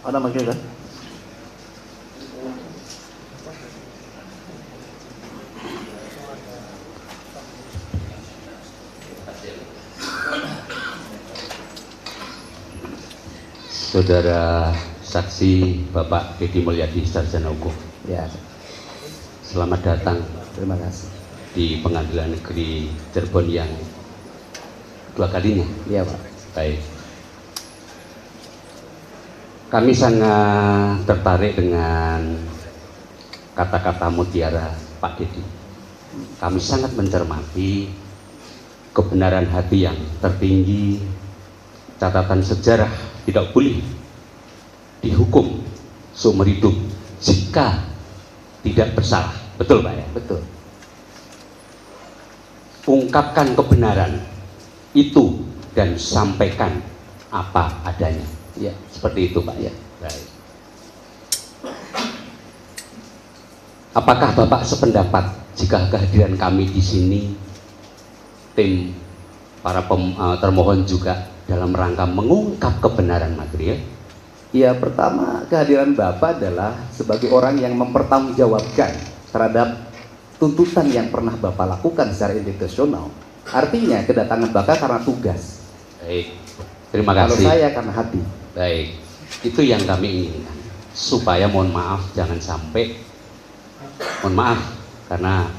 Ada manggil kan? Saudara saksi Bapak Deddy Mulyadi, Sarjana Hukum. Ya, Selamat datang terima kasih. di Pengadilan Negeri Cirebon yang kedua kalinya. Iya Pak. Baik. Kami sangat tertarik dengan kata-kata mutiara Pak Deddy. Kami sangat mencermati kebenaran hati yang tertinggi, catatan sejarah tidak boleh dihukum seumur hidup jika tidak bersalah. Betul Pak ya? Betul. Ungkapkan kebenaran itu dan sampaikan apa adanya. Ya, seperti itu Pak ya. Baik. Apakah Bapak sependapat jika kehadiran kami di sini, tim para termohon juga dalam rangka mengungkap kebenaran material? Ya, pertama kehadiran Bapak adalah sebagai orang yang mempertanggungjawabkan terhadap tuntutan yang pernah Bapak lakukan secara institusional. Artinya kedatangan Bapak karena tugas. Baik, terima Kalau kasih. saya karena hati. Baik, itu yang kami inginkan. Supaya mohon maaf jangan sampai, mohon maaf karena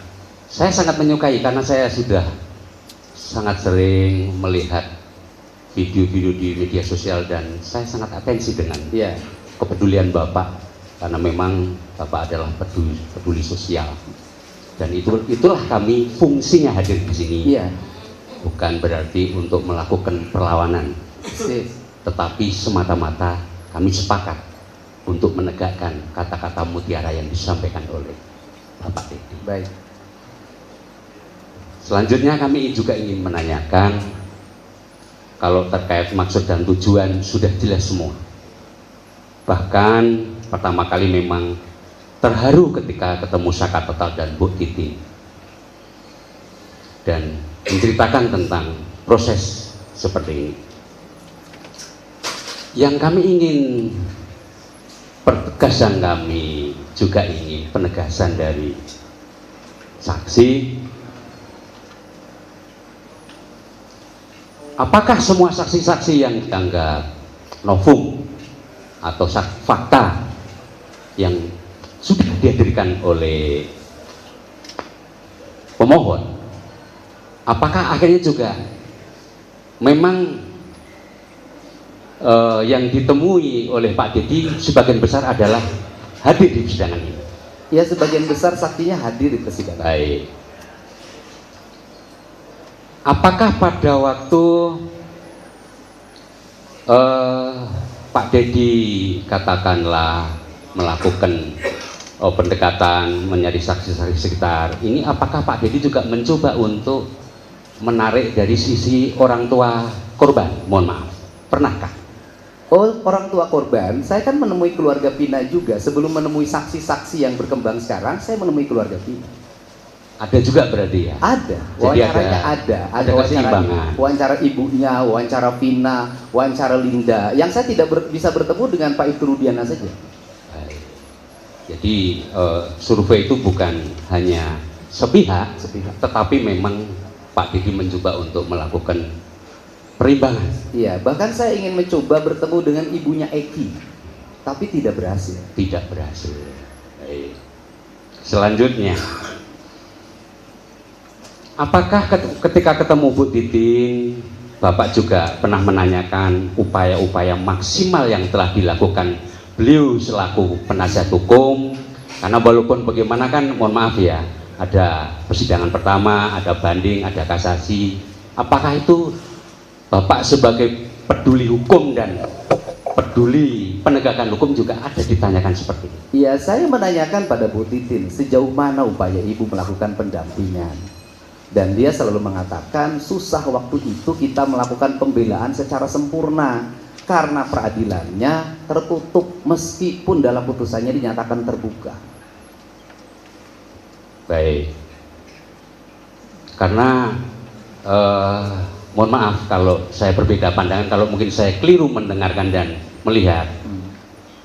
saya sangat menyukai, karena saya sudah sangat sering melihat video-video di media sosial dan saya sangat atensi dengan Iya. kepedulian Bapak, karena memang Bapak adalah peduli sosial, dan itulah kami fungsinya hadir di sini. Iya. Bukan berarti untuk melakukan perlawanan, Sip. tetapi semata-mata kami sepakat untuk menegakkan kata-kata mutiara yang disampaikan oleh Bapak Deddy. Baik. Selanjutnya kami juga ingin menanyakan, kalau terkait maksud dan tujuan sudah jelas semua. Bahkan pertama kali memang terharu ketika ketemu Saka Total dan Bu Titi dan menceritakan tentang proses seperti ini. Yang kami ingin penegasan, kami juga ingin penegasan dari saksi. Apakah semua saksi-saksi yang dianggap novum atau fakta yang sudah dihadirkan oleh pemohon, apakah akhirnya juga memang yang ditemui oleh Pak Deddy sebagian besar adalah hadir di persidangan ini? Ya, sebagian besar saksinya hadir di persidangan. Baik. Apakah pada waktu Pak Deddy katakanlah melakukan pendekatan mencari saksi-saksi sekitar ini, apakah Pak Deddy juga mencoba untuk menarik dari sisi orang tua korban? Mohon maaf, pernahkah? Oh, orang tua korban, saya kan menemui keluarga Pina juga. Sebelum menemui saksi-saksi yang berkembang sekarang, saya menemui keluarga Pina. Ada juga berarti ya? Ada, Jadi wawancaranya ada keseimbangan. wawancara ibunya, wawancara Vina, wawancara Linda. Yang saya tidak bisa bertemu dengan Pak Ibtu Rudiana saja. Baik. Jadi survei itu bukan hanya sepihak, tetapi memang Pak Deddy mencoba untuk melakukan perimbangan. Iya, bahkan saya ingin mencoba bertemu dengan ibunya Eki, tapi tidak berhasil. Tidak berhasil. Baik. Selanjutnya, apakah ketika ketemu Bu Titin, Bapak juga pernah menanyakan upaya-upaya maksimal yang telah dilakukan beliau selaku penasihat hukum? Karena walaupun bagaimana kan, mohon maaf ya, ada persidangan pertama, ada banding, ada kasasi. Apakah itu Bapak sebagai peduli hukum dan peduli penegakan hukum juga ada ditanyakan seperti itu? Iya, saya menanyakan pada Bu Titin sejauh mana upaya ibu melakukan pendampingan. Dan dia selalu mengatakan susah waktu itu kita melakukan pembelaan secara sempurna karena peradilannya tertutup meskipun dalam putusannya dinyatakan terbuka. Baik. Karena mohon maaf kalau saya berbeda pandangan, kalau mungkin saya keliru mendengarkan dan melihat.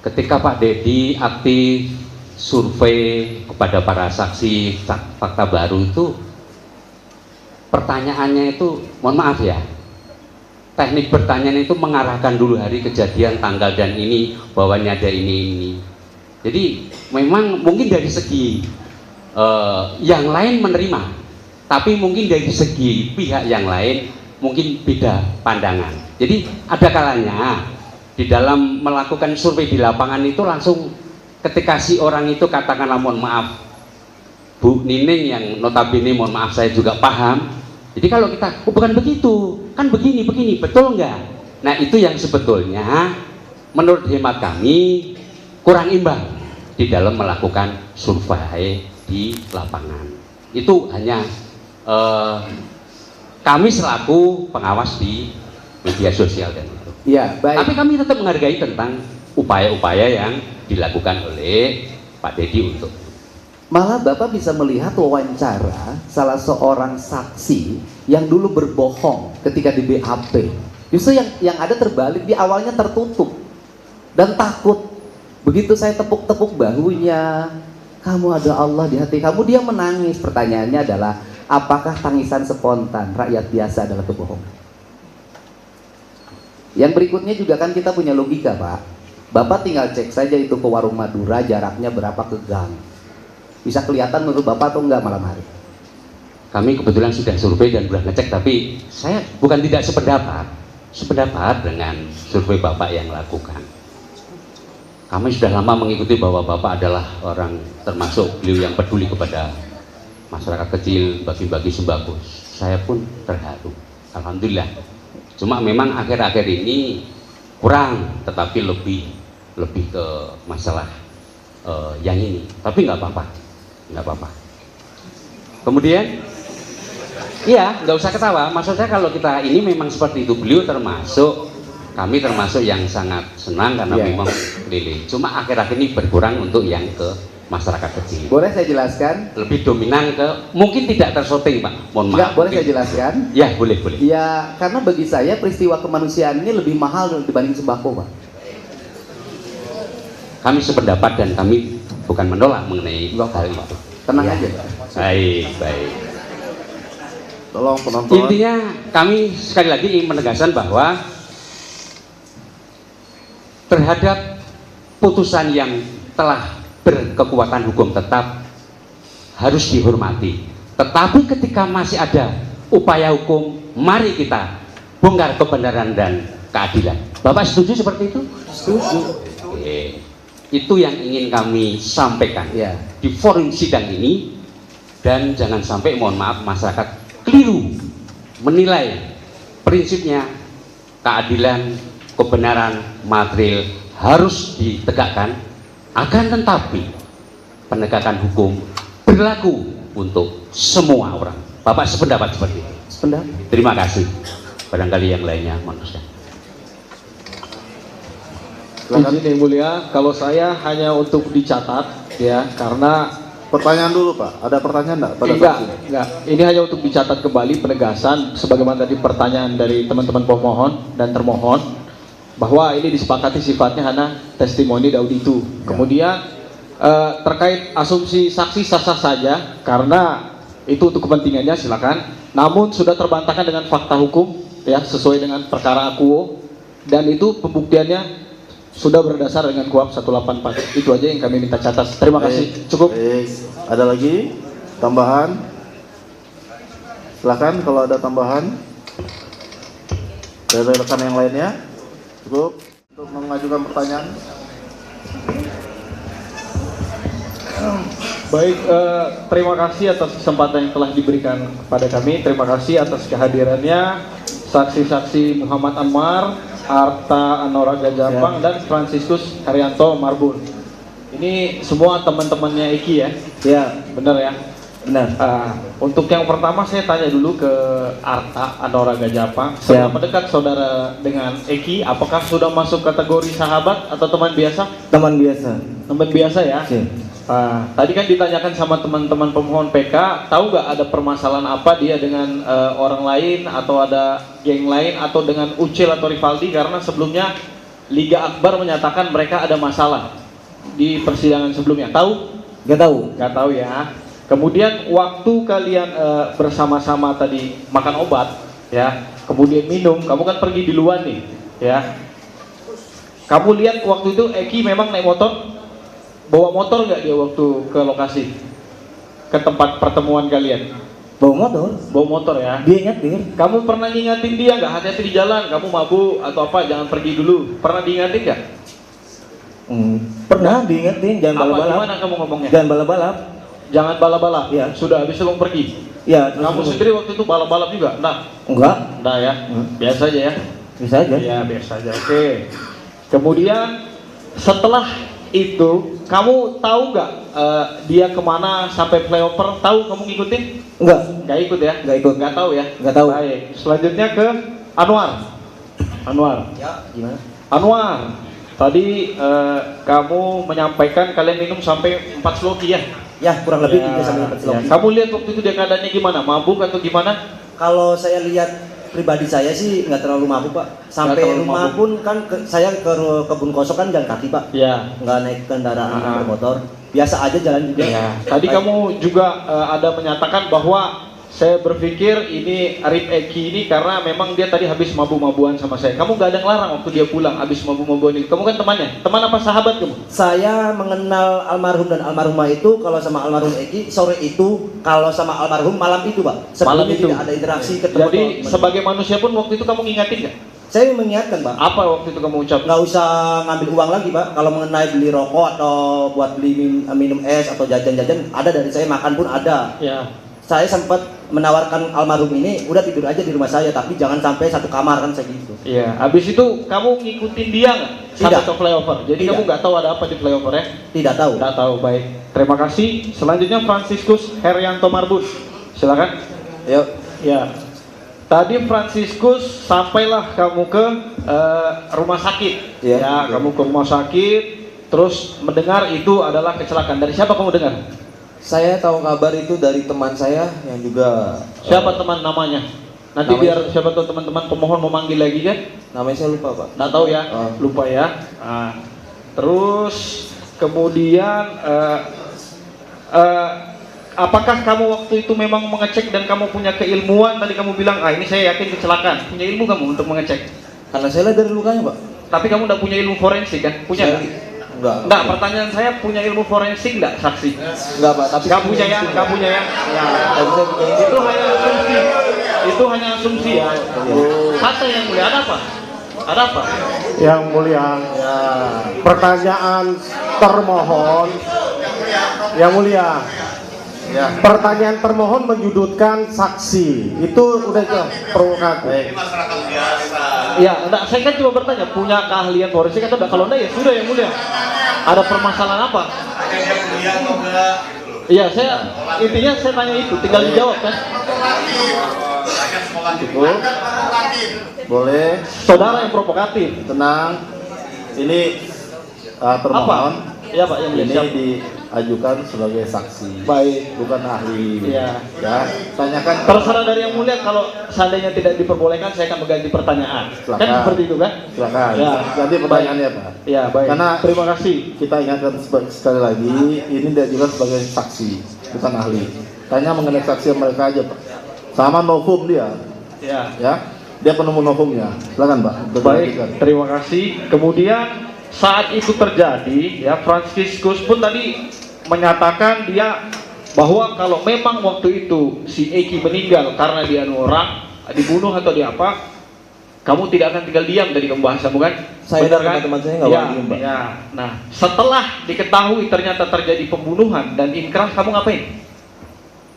ketika Pak Dedi aktif survei kepada para saksi fakta baru itu, pertanyaannya itu, mohon maaf ya, teknik pertanyaan itu mengarahkan dulu hari kejadian, tanggal dan ini, bawahnya ada ini. Jadi memang mungkin dari segi yang lain menerima, tapi mungkin dari segi pihak yang lain mungkin beda pandangan. Jadi ada kalanya di dalam melakukan survei di lapangan itu langsung ketika si orang itu katakanlah, mohon maaf Bu Nining yang notabene mohon maaf saya juga paham. Jadi kalau kita, oh bukan begitu, kan begini, betul nggak? Nah itu yang sebetulnya menurut hemat kami kurang imbang di dalam melakukan survei di lapangan. Itu hanya kami selaku pengawas di media sosial dan itu. Ya, baik. Tapi kami tetap menghargai tentang upaya-upaya yang dilakukan oleh Pak Dedi untuk. Malah Bapak bisa melihat wawancara salah seorang saksi yang dulu berbohong ketika di BAP. Justru yang ada terbalik, di awalnya tertutup dan takut. Begitu saya tepuk-tepuk bahunya, kamu ada Allah di hati kamu, dia menangis. Pertanyaannya adalah, apakah tangisan spontan rakyat biasa adalah kebohongan? Yang berikutnya juga kan kita punya logika, Pak. Bapak tinggal cek saja itu ke warung Madura, jaraknya berapa ke gang. Bisa kelihatan menurut Bapak atau enggak malam hari? Kami kebetulan sudah survei dan sudah ngecek, tapi saya bukan tidak sependapat dengan survei Bapak yang lakukan. Kami sudah lama mengikuti bahwa Bapak adalah orang termasuk beliau yang peduli kepada masyarakat kecil, bagi-bagi sembako. Saya pun terharu, alhamdulillah. Cuma memang akhir-akhir ini kurang, tetapi lebih ke masalah yang ini. Tapi nggak apa-apa. Kemudian, iya nggak usah ketawa. Maksud saya kalau kita ini memang seperti itu, beliau kami termasuk yang sangat senang karena memang keliling. Cuma akhir-akhir ini berkurang untuk yang ke masyarakat kecil. Boleh saya jelaskan? Lebih dominan ke, mungkin tidak tersorting Pak, mohon maaf. Enggak, boleh saya jelaskan? Ya, boleh. Ya, karena bagi saya peristiwa kemanusiaan ini lebih mahal dibanding sembako, Pak. Kami sependapat dan kami bukan menolak mengenai hal itu. Tenang ya. aja. Baik. Tolong penonton. Intinya kami sekali lagi ingin menegaskan bahwa terhadap putusan yang telah berkekuatan hukum tetap harus dihormati. Tetapi ketika masih ada upaya hukum, mari kita bongkar kebenaran dan keadilan. Bapak setuju seperti itu? Setuju. Oke. Itu yang ingin kami sampaikan Ya. di forum sidang ini, dan jangan sampai mohon maaf masyarakat keliru menilai prinsipnya keadilan, kebenaran material harus ditegakkan, akan tetapi penegakan hukum berlaku untuk semua orang. Bapak sependapat seperti itu? Sependapat. Terima kasih. Barangkali yang lainnya manusia. Izin yang mulia, kalau saya hanya untuk dicatat ya, karena Pertanyaan dulu Pak, ada pertanyaan enggak pada saksi? enggak. Ini hanya untuk dicatat kembali penegasan sebagaimana tadi pertanyaan dari teman-teman pemohon dan termohon bahwa ini disepakati sifatnya hanya testimoni auditu. Kemudian terkait asumsi saksi sah-sah saja karena itu untuk kepentingannya silakan. Namun sudah terbantahkan dengan fakta hukum ya sesuai dengan perkara akuo, dan itu pembuktiannya sudah berdasar dengan KUHP 184. Itu aja yang kami minta catat. Terima kasih. Cukup. Baik. Ada lagi tambahan? Silakan kalau ada tambahan dari rekan yang lainnya. Cukup untuk mengajukan pertanyaan. Baik, terima kasih atas kesempatan yang telah diberikan kepada kami. Terima kasih atas kehadirannya saksi-saksi Muhammad Anwar, Arta Anora Gajapang, dan Franciscus Haryanto Marbun. Ini semua teman-temannya Eki ya? Ya, benar ya? Benar. Untuk yang pertama saya tanya dulu ke Arta Anora Gajapang. Seberapa dekat saudara dengan Eki? Apakah sudah masuk kategori sahabat atau teman biasa? Teman biasa. Teman biasa ya? Ya. Tadi kan ditanyakan sama teman-teman pemohon PK, tahu nggak ada permasalahan apa dia dengan orang lain atau ada geng lain atau dengan Ucil atau Rivaldi, karena sebelumnya Liga Akbar menyatakan mereka ada masalah di persidangan sebelumnya. Tahu? Gak tahu. Nggak tahu ya. Kemudian waktu kalian bersama-sama tadi makan obat, ya, kemudian minum, kamu kan pergi duluan nih, ya. Kamu lihat waktu itu Eki memang naik motor, bawa motor nggak dia waktu ke lokasi, ke tempat pertemuan kalian? Bawa motor. Bawa motor ya. Dia nyetir. Kamu pernah ngingatin dia nggak, hati-hati di jalan, kamu mabuk atau apa, jangan pergi dulu. Pernah diingatin nggak? Pernah diingetin jangan Apa balap-balap. gimana kamu ngomongnya? Jangan balap-balap. Jangan balap-balap. Iya. Sudah habis itu kamu pergi. Ya, terus Kamu sendiri waktu itu balap-balap juga? Nah, enggak, nah ya, biasa aja ya. bisa aja. Iya, biasa aja. Oke. Kemudian setelah itu, kamu tahu nggak dia kemana sampai flyover? Tahu kamu ngikutin? Enggak, Nggak ikut ya? Nggak ikut. Nggak tahu ya? Nggak tahu. Baik. Selanjutnya ke Anwar. Anwar. ya gimana? Anwar. Tadi kamu menyampaikan kalian minum sampai 4 sloki ya? Ya, kurang lebih Ya, 3 sampai 4 ya. sloki. Kamu lihat waktu itu dia keadaannya gimana? Mabuk atau gimana? Kalau saya lihat pribadi saya sih nggak terlalu mabuk, Pak. Sampai terlalu rumah mabuk. pun kan saya ke kebun kosong kan jalan kaki, Pak. Ya. Nggak naik kendaraan Ah. bermotor. Biasa aja jalan juga. Ya. Tadi kamu juga ada menyatakan bahwa saya berpikir ini Arif Eki ini karena memang dia tadi habis mabuk-mabuan sama saya. Kamu nggak ada ngelarang waktu dia pulang habis mabuk-mabuan itu. Kamu kan temannya. Teman apa sahabat kamu? Saya mengenal almarhum dan almarhumah itu kalau sama almarhum Eki sore itu, kalau sama almarhum malam itu, Pak. Sebelumnya Malam itu. tidak ada interaksi ketemu. Jadi teman-teman. sebagai manusia pun waktu itu kamu ngingatin nggak? Saya mengingatkan, Pak. Apa waktu itu kamu ucap? Nggak usah ngambil uang lagi, Pak. Kalau mengenai beli rokok atau buat beli minum es atau jajan-jajan, ada dari saya, makan pun ada. Ya. Saya sempat menawarkan almarhum ini, udah tidur aja di rumah saya, tapi jangan sampai satu kamar kan saya gitu. Iya. Habis itu kamu ngikutin dia nggak sampai Tidak. ke flyover? Jadi Tidak. kamu nggak tahu ada apa di flyover ya? Tidak tahu. Nggak tahu. Baik. Terima kasih. Selanjutnya Franciscus Herianto Marbun. Silakan. Yuk. Ya. Tadi Franciscus sampailah kamu ke rumah sakit. Iya. Ya, kamu ke rumah sakit terus mendengar itu adalah kecelakaan. Dari siapa kamu dengar? Saya tahu kabar itu dari teman saya yang juga Siapa teman namanya? Nanti Namanya- biar siapa tahu teman-teman pemohon memanggil lagi kan? namanya saya lupa, Pak. Nggak tahu ya, Oh. lupa ya. Nah, terus kemudian apakah kamu waktu itu memang mengecek dan kamu punya keilmuan? Tadi kamu bilang, ini saya yakin kecelakaan. Punya ilmu kamu untuk mengecek? Karena saya lihat dari lukanya, Pak. Tapi kamu udah punya ilmu forensik kan? Punya Saya nggak? Enggak. Enggak, pertanyaan saya punya ilmu forensik nggak saksi? Enggak, Pak, tapi Nggak punya ya, nggak punya ya. Ya. Tapi saya punya Itu hanya asumsi. Itu hanya asumsi ya. Kata yang mulia, ada apa? Ada apa? Yang mulia, pertanyaan termohon. Yang mulia, pertanyaan termohon menyudutkan saksi. Itu udah provokatif. Ya, enggak, saya kan cuma bertanya, punya keahlian forensik atau enggak? Kalau enggak ya sudah yang mulia. Ada permasalahan apa? Iya, saya intinya saya tanya itu, tinggal dijawab kan. Cukup. Boleh. Saudara yang provokatif. Tenang. Ini termohon. Apa? Iya Pak, yang mulia. Ini Siap. diajukan sebagai saksi. Baik. Bukan ahli. Iya. Ya. Tanyakan. Terserah dari yang mulia, kalau seandainya tidak diperbolehkan saya akan mengganti pertanyaan. Silakan. Kan seperti itu kan? Silakan. Ya. Ganti pertanyaannya, Pak. Ya, baik. Karena Terima kasih. kita ingatkan sekali lagi, ini diajukan sebagai saksi, bukan ahli. Tanya mengenai saksi mereka aja, Pak. Sama novum dia, Ya. ya. Dia penemu novumnya. Silakan, Pak. Baik, terima kasih. Kemudian saat itu terjadi, ya Franciscus pun tadi menyatakan dia bahwa kalau memang waktu itu si Eki meninggal karena dia orang dibunuh atau dia apa, kamu tidak akan tinggal diam tadi kamu bahas, bukan? Saya Benar dan teman-teman saya nggak ya, boleh diem, Pak. ya. Nah, setelah diketahui ternyata terjadi pembunuhan dan inkrah, kamu ngapain?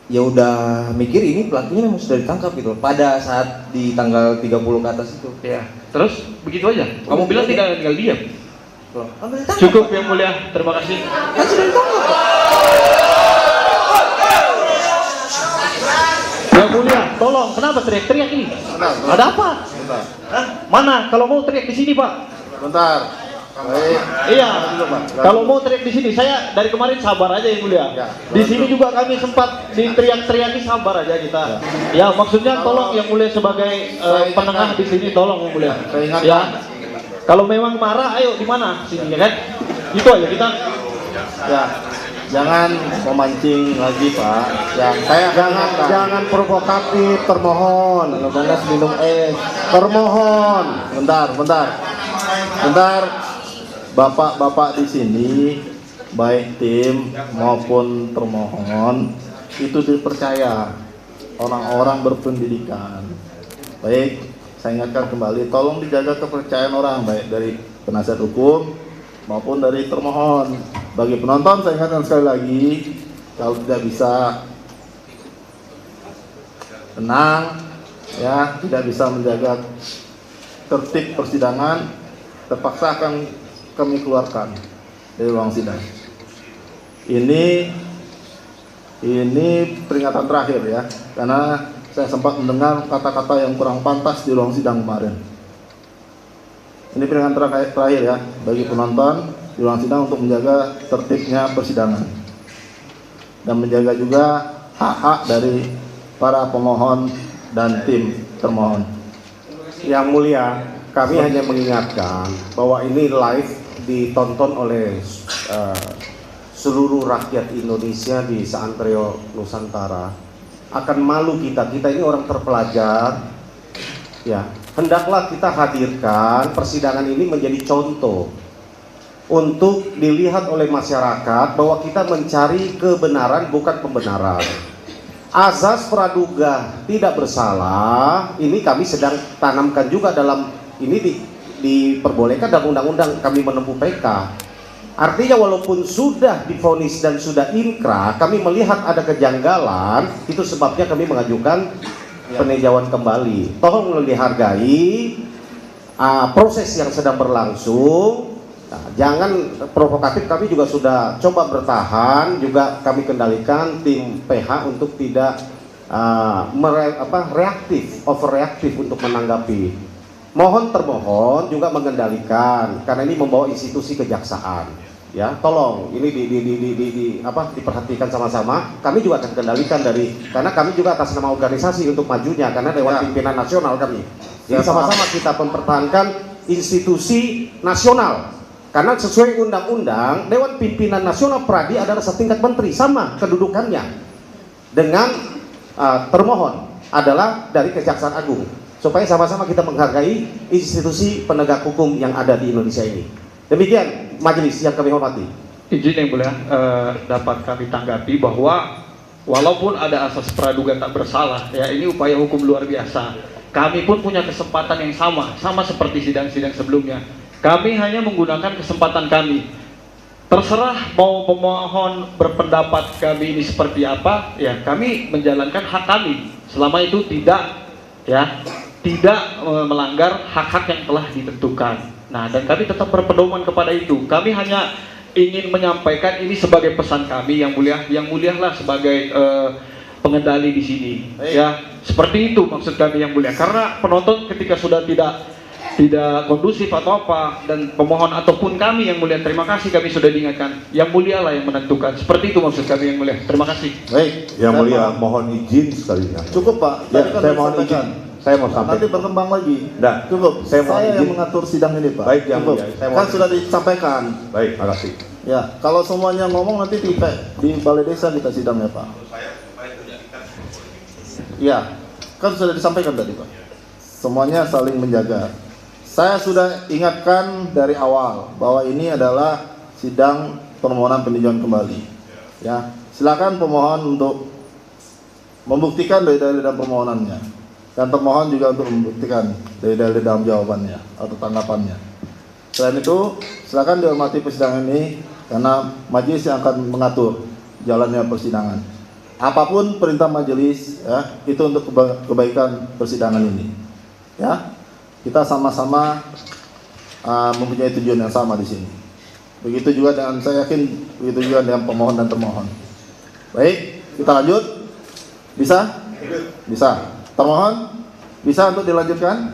Ya udah mikir ini pelakunya memang sudah ditangkap gitu loh. Pada saat di tanggal 30 ke atas itu. Ya. Terus begitu aja. Kamu Begitu bilang aja. tidak tinggal diam. Loh, kan sudah ditangkap, Cukup Pak. yang mulia. Terima kasih. Kan sudah ditangkap, Pak. Yang mulia, tolong. Kenapa teriak-teriak ini? Ada apa? Bentar. Hah? Mana? Kalau mau teriak di sini, Pak. Bentar. Baik. Iya. Dulu, Pak. Kalau mau teriak di sini, saya dari kemarin sabar aja yang mulia. Ya. Di sini juga kami sempat diteriak-teriaki, sabar aja kita. Ya, maksudnya tolong yang mulia sebagai Saya ingatkan. penengah di sini, tolong yang mulia. Saya ingatkan. Ya. Kalau memang marah, ayo di mana sini ya kan? Itu aja kita. Ya, jangan memancing lagi Pak. Yang saya jangan provokatif, termohon. Panas minum es, termohon. Bentar. Bapak-bapak di sini, baik tim maupun termohon, itu dipercaya orang-orang berpendidikan. Baik, saya ingatkan kembali, tolong dijaga kepercayaan orang, baik dari penasihat hukum maupun dari termohon. Bagi penonton, saya ingatkan sekali lagi, kalau tidak bisa tenang, ya, tidak bisa menjaga tertib persidangan, terpaksa akan kami keluarkan dari ruang sidang. Ini peringatan terakhir ya, karena saya sempat mendengar kata-kata yang kurang pantas di ruang sidang kemarin. Ini peringatan terakhir ya bagi penonton di ruang sidang untuk menjaga tertibnya persidangan dan menjaga juga hak-hak dari para pemohon dan tim termohon. Yang mulia, kami hanya mengingatkan bahwa ini live ditonton oleh seluruh rakyat Indonesia di seantero Nusantara. Akan malu kita ini orang terpelajar, ya. Hendaklah kita hadirkan persidangan ini menjadi contoh untuk dilihat oleh masyarakat bahwa kita mencari kebenaran bukan pembenaran. Azas praduga tidak bersalah ini kami sedang tanamkan juga dalam ini diperbolehkan dalam undang-undang kami menempuh PK. Artinya walaupun sudah divonis dan sudah inkrah, kami melihat ada kejanggalan, itu sebabnya kami mengajukan peninjauan kembali. Tolong dihargai proses yang sedang berlangsung. Nah, jangan provokatif, kami juga sudah coba bertahan, juga kami kendalikan tim PH untuk tidak overreaktif untuk menanggapi. Mohon termohon juga mengendalikan karena ini membawa institusi kejaksaan. Ya, tolong ini diperhatikan sama-sama. Kami juga akan kendalikan karena kami juga atas nama organisasi untuk majunya karena Dewan Pimpinan Nasional kami. Jadi sama-sama kita mempertahankan institusi nasional. Karena sesuai undang-undang Dewan Pimpinan Nasional Pradi adalah setingkat menteri, sama kedudukannya dengan termohon adalah dari Kejaksaan Agung. Supaya sama-sama kita menghargai institusi penegak hukum yang ada di Indonesia ini. Demikian majelis yang kami hormati. Izin yang mulia, dapat kami tanggapi bahwa walaupun ada asas praduga tak bersalah, ya ini upaya hukum luar biasa. Kami pun punya kesempatan yang sama seperti sidang-sidang sebelumnya. Kami hanya menggunakan kesempatan kami. Terserah mau pemohon berpendapat kami ini seperti apa, ya kami menjalankan hak kami. Selama itu tidak melanggar hak-hak yang telah ditentukan. Nah, dan kami tetap berpedoman kepada itu. Kami hanya ingin menyampaikan ini sebagai pesan kami yang mulialah sebagai pengendali di sini. Ya, seperti itu maksud kami yang mulia. Karena penonton ketika sudah tidak kondusif atau apa, dan pemohon ataupun kami yang mulia, terima kasih kami sudah diingatkan. Yang mulialah yang menentukan. Seperti itu maksud kami yang mulia. Terima kasih. Baik, Yang mulia mohon izin sekali. cukup Pak. Ya, Tadi kan saya mohon disampaikan. izin. Saya mau Nanti sampaikan. berkembang lagi. Nah, Cukup. saya mohon yang izin. mengatur sidang ini Pak. Baik, yang Cukup. mulia. Saya Kan mohon sudah disampaikan. Baik, makasih. Ya, kalau semuanya ngomong nanti di balai desa kita sidangnya Pak. Ya, kan sudah disampaikan tadi Pak. Semuanya saling menjaga. Saya sudah ingatkan dari awal bahwa ini adalah sidang permohonan peninjauan kembali. Ya, silakan pemohon untuk membuktikan dalil-dalil dalam permohonannya, dan termohon juga untuk membuktikan dalil-dalil dalam jawabannya atau tanggapannya. Selain itu, silakan dihormati persidangan ini karena majelis yang akan mengatur jalannya persidangan. Apapun perintah majelis, ya, itu untuk kebaikan persidangan ini. Ya, kita sama-sama mempunyai tujuan yang sama di sini. Begitu juga dengan, saya yakin begitu juga dengan pemohon dan termohon. Baik, kita lanjut. Bisa? Bisa. Termohon, bisa untuk dilanjutkan?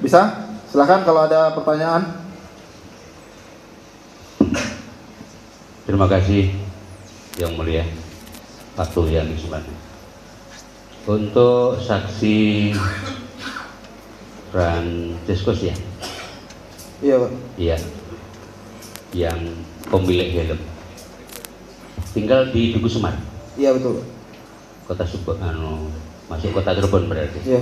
Bisa? Silakan kalau ada pertanyaan. Terima kasih yang mulia Pak Tulian Ismani. Untuk saksi Franciscus ya, Iya Pak. Iya. Yang pemilik helm. Tinggal di Duku Semar, Iya betul Pak. kota masuk kota Cirebon berarti. Iya.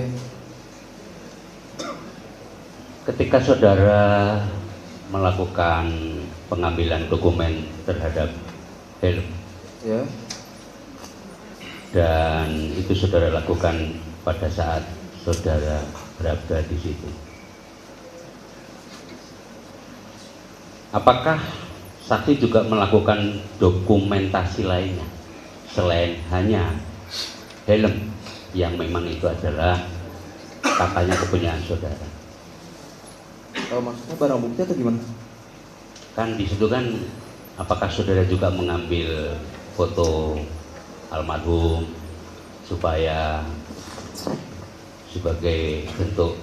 Ketika saudara melakukan pengambilan dokumen terhadap helm Iya. dan itu saudara lakukan pada saat saudara berada di situ, apakah saksi juga melakukan dokumentasi lainnya selain hanya helm yang memang itu adalah katanya kepunyaan saudara? Maksudnya barang bukti atau gimana? Kan di situ kan, apakah saudara juga mengambil foto almarhum supaya sebagai bentuk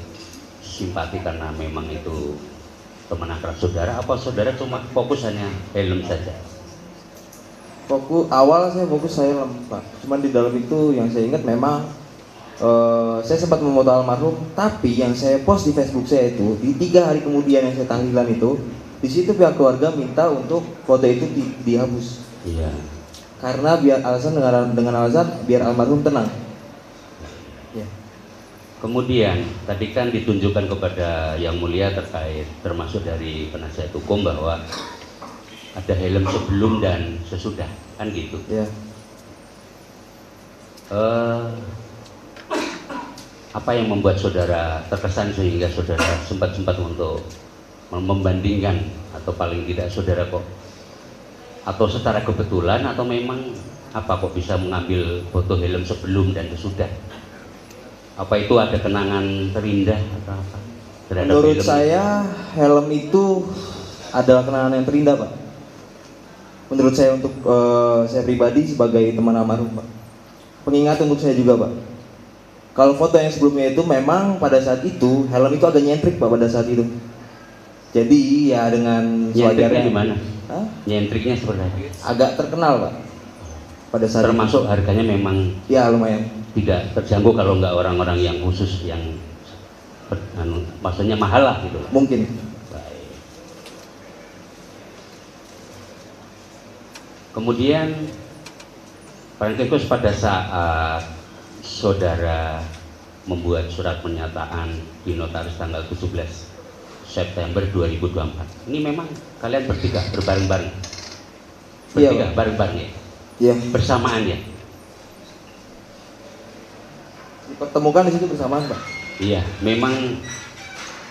simpati karena memang itu teman akrab saudara, apa saudara cuma fokus hanya helm saja? Awal saya fokus saya Pak. Cuman di dalam itu yang saya ingat memang saya sempat memoto almarhum, tapi yang saya post di Facebook saya itu di 3 hari kemudian yang saya tahlilan itu, di situ pihak keluarga minta untuk foto itu dihapus. Iya. Karena dengan alasan biar almarhum tenang. Ya. Kemudian tadi kan ditunjukkan kepada yang mulia terkait termasuk dari penasihat hukum bahwa ada helm sebelum dan sesudah, kan gitu. Ya. Apa yang membuat saudara terkesan sehingga saudara sempat untuk membandingkan, atau paling tidak saudara kok, atau secara kebetulan atau memang apa kok bisa mengambil foto helm sebelum dan sesudah? Apa itu ada kenangan terindah atau apa terhadap Menurut helm? saya helm itu adalah kenangan yang terindah Pak. Menurut saya untuk saya pribadi sebagai teman almarhum Pak. Pengingat untuk saya juga Pak. Kalau foto yang sebelumnya itu memang pada saat itu helm itu agak nyentrik Pak pada saat itu. Jadi ya dengan Nyentriknya di mana? Hah? Nyentriknya seperti apa? Agak terkenal Pak. Pada saat Termasuk itu. harganya memang Ya lumayan. tidak terjangkau kalau nggak orang-orang yang khusus yang maksudnya mahal lah gitu. Mungkin. Baik. Kemudian Pak Tikus pada saat saudara membuat surat pernyataan di notaris tanggal 17 September 2024. Ini memang kalian bertiga berbareng-bareng. Bertiga Iya, bareng-bareng ya. Iya. Bersamaan ya. Dipertemukan di situ bersamaan Pak. Iya, memang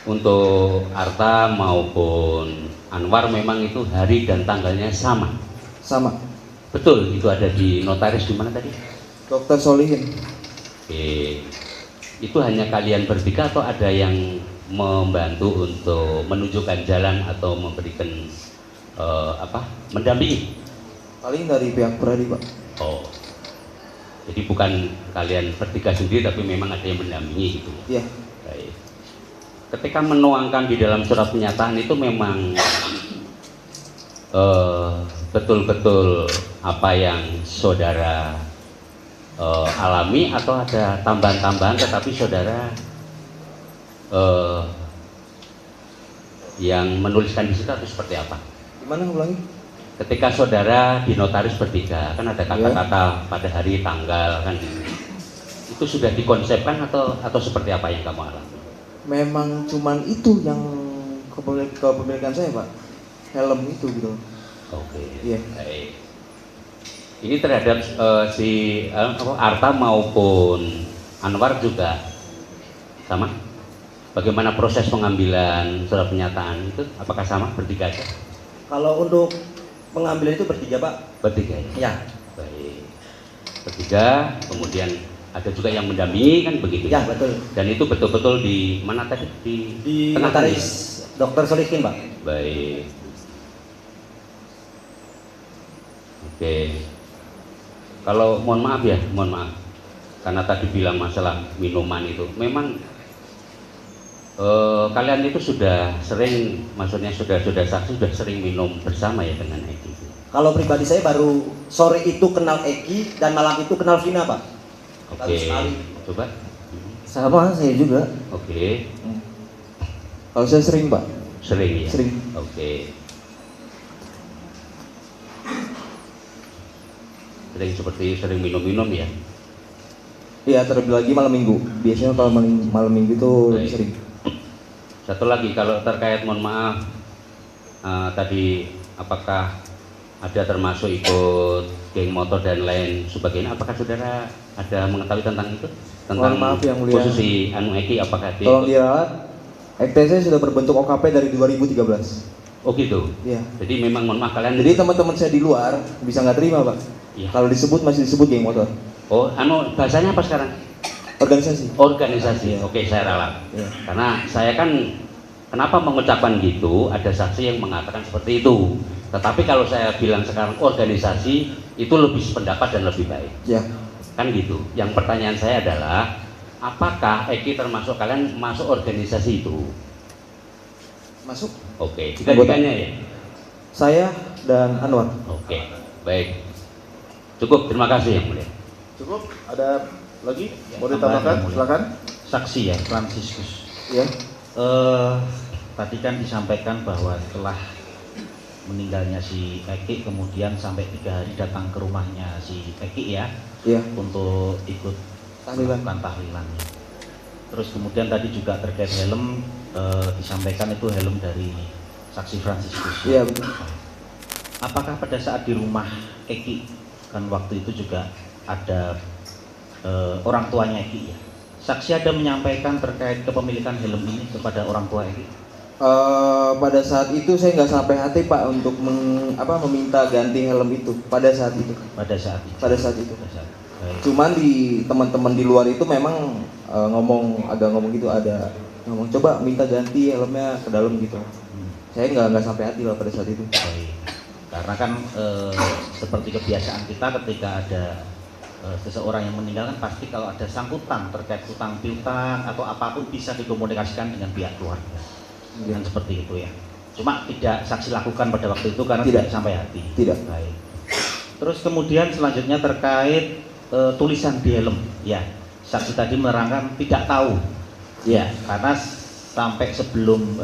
untuk Arta maupun Anwar memang itu hari dan tanggalnya sama. Sama. Betul, itu ada di notaris di mana tadi? Dr. Solihin. Oke. Itu hanya kalian bertiga atau ada yang membantu untuk menunjukkan jalan atau memberikan mendampingi? Paling dari pihak Pradi Pak. Oh. Jadi bukan kalian bertiga sendiri tapi memang ada yang mendampingi gitu. Iya. Baik. Ketika menuangkan di dalam surat pernyataan itu memang betul-betul apa yang saudara alami atau ada tambahan-tambahan tetapi saudara yang menuliskan di situ atau seperti apa? Gimana ulangi? Ketika saudara di notaris bertiga kan ada kata-kata pada hari tanggal kan itu sudah dikonsepkan atau seperti apa yang kamu alami? Memang cuman itu yang kepemilikan saya Pak. Helm itu gitu. Oke. Iya. Baik. Ini terhadap Arta maupun Anwar juga sama? Bagaimana proses pengambilan surat pernyataan itu? Apakah sama bertiga aja? Kalau untuk pengambilan itu bertiga Pak. Bertiga ya? Ya. Baik. Bertiga, kemudian ada juga yang mendampingi kan begitu? Ya betul. Dan itu betul-betul di mana tadi? Di tengah notaris Dr. Solihin Pak. Baik. Oke. Kalau mohon maaf karena tadi bilang masalah minuman itu, memang kalian itu sudah sering, maksudnya sudah saksi sudah sering minum bersama ya dengan Eki? Kalau pribadi saya baru sore itu kenal Eki dan malam itu kenal Vina Pak. Baru Oke, sekali. coba. Sama saya juga. Oke, Kalau saya sering Pak. Sering ya? Sering. Oke. Sering seperti sering minum-minum ya? Iya, terlebih lagi malam minggu. Biasanya kalau malam minggu itu lebih Baik. sering. Satu lagi kalau terkait mohon maaf tadi apakah ada termasuk ikut geng motor dan lain sebagainya, apakah saudara ada mengetahui tentang itu? Tentang Mohon maaf yang mulia. posisi Anu Eki apakah dia Tolong ikut? diralat. EKTC sudah berbentuk OKP dari 2013. Oh gitu? Iya. Jadi memang mohon maaf kalian Jadi teman-teman saya di luar bisa nggak terima, Pak. Iya. Kalau disebut masih disebut geng motor. Oh anu bahasanya apa sekarang? Organisasi. Organisasi. Oke, saya ralat. Iya. Karena saya kan kenapa mengucapkan gitu, ada saksi yang mengatakan seperti itu. Tetapi kalau saya bilang sekarang organisasi itu lebih sependapat dan lebih baik. Ya. Kan gitu. Yang pertanyaan saya adalah apakah Eki termasuk kalian masuk organisasi itu? Masuk. Oke, tiga-tiganya ya? Saya dan Anwar. Oke, baik. Cukup, terima kasih yang mulia. Cukup? Ada lagi? Mau tambahan, ditambahkan? Yang Mulia. Silakan. Saksi ya, Fransiskus. Ya. Tadi kan disampaikan bahwa setelah meninggalnya si Eki kemudian sampai 3 hari datang ke rumahnya si Eki ya Iya. untuk ikut Tahlilan. melakukan tahlilannya. Terus kemudian tadi juga terkait helm disampaikan itu helm dari saksi Fransiskus. Iya, betul. Apakah pada saat di rumah Eki kan waktu itu juga ada orang tuanya Eki ya? Saksi ada menyampaikan terkait kepemilikan helm ini kepada orang tua Eki? Pada saat itu saya nggak sampai hati, Pak, untuk meminta ganti helm itu pada saat itu. Pada saat itu. Pada saat itu. Pada saat. Baik. Cuman di teman-teman di luar itu memang agak ngomong gitu, ada ngomong coba minta ganti helmnya ke dalam gitu. Saya nggak sampai hati lah pada saat itu. Baik. Karena kan seperti kebiasaan kita ketika ada seseorang yang meninggal kan pasti kalau ada sangkutan terkait hutang piutang atau apapun bisa dikomunikasikan dengan pihak keluarga. Dengan seperti itu ya. Cuma tidak saksi lakukan pada waktu itu karena tidak sampai hati. Tidak. Baik. Terus kemudian selanjutnya terkait tulisan di helm, ya. Saksi tadi menerangkan tidak tahu, ya, karena sampai sebelum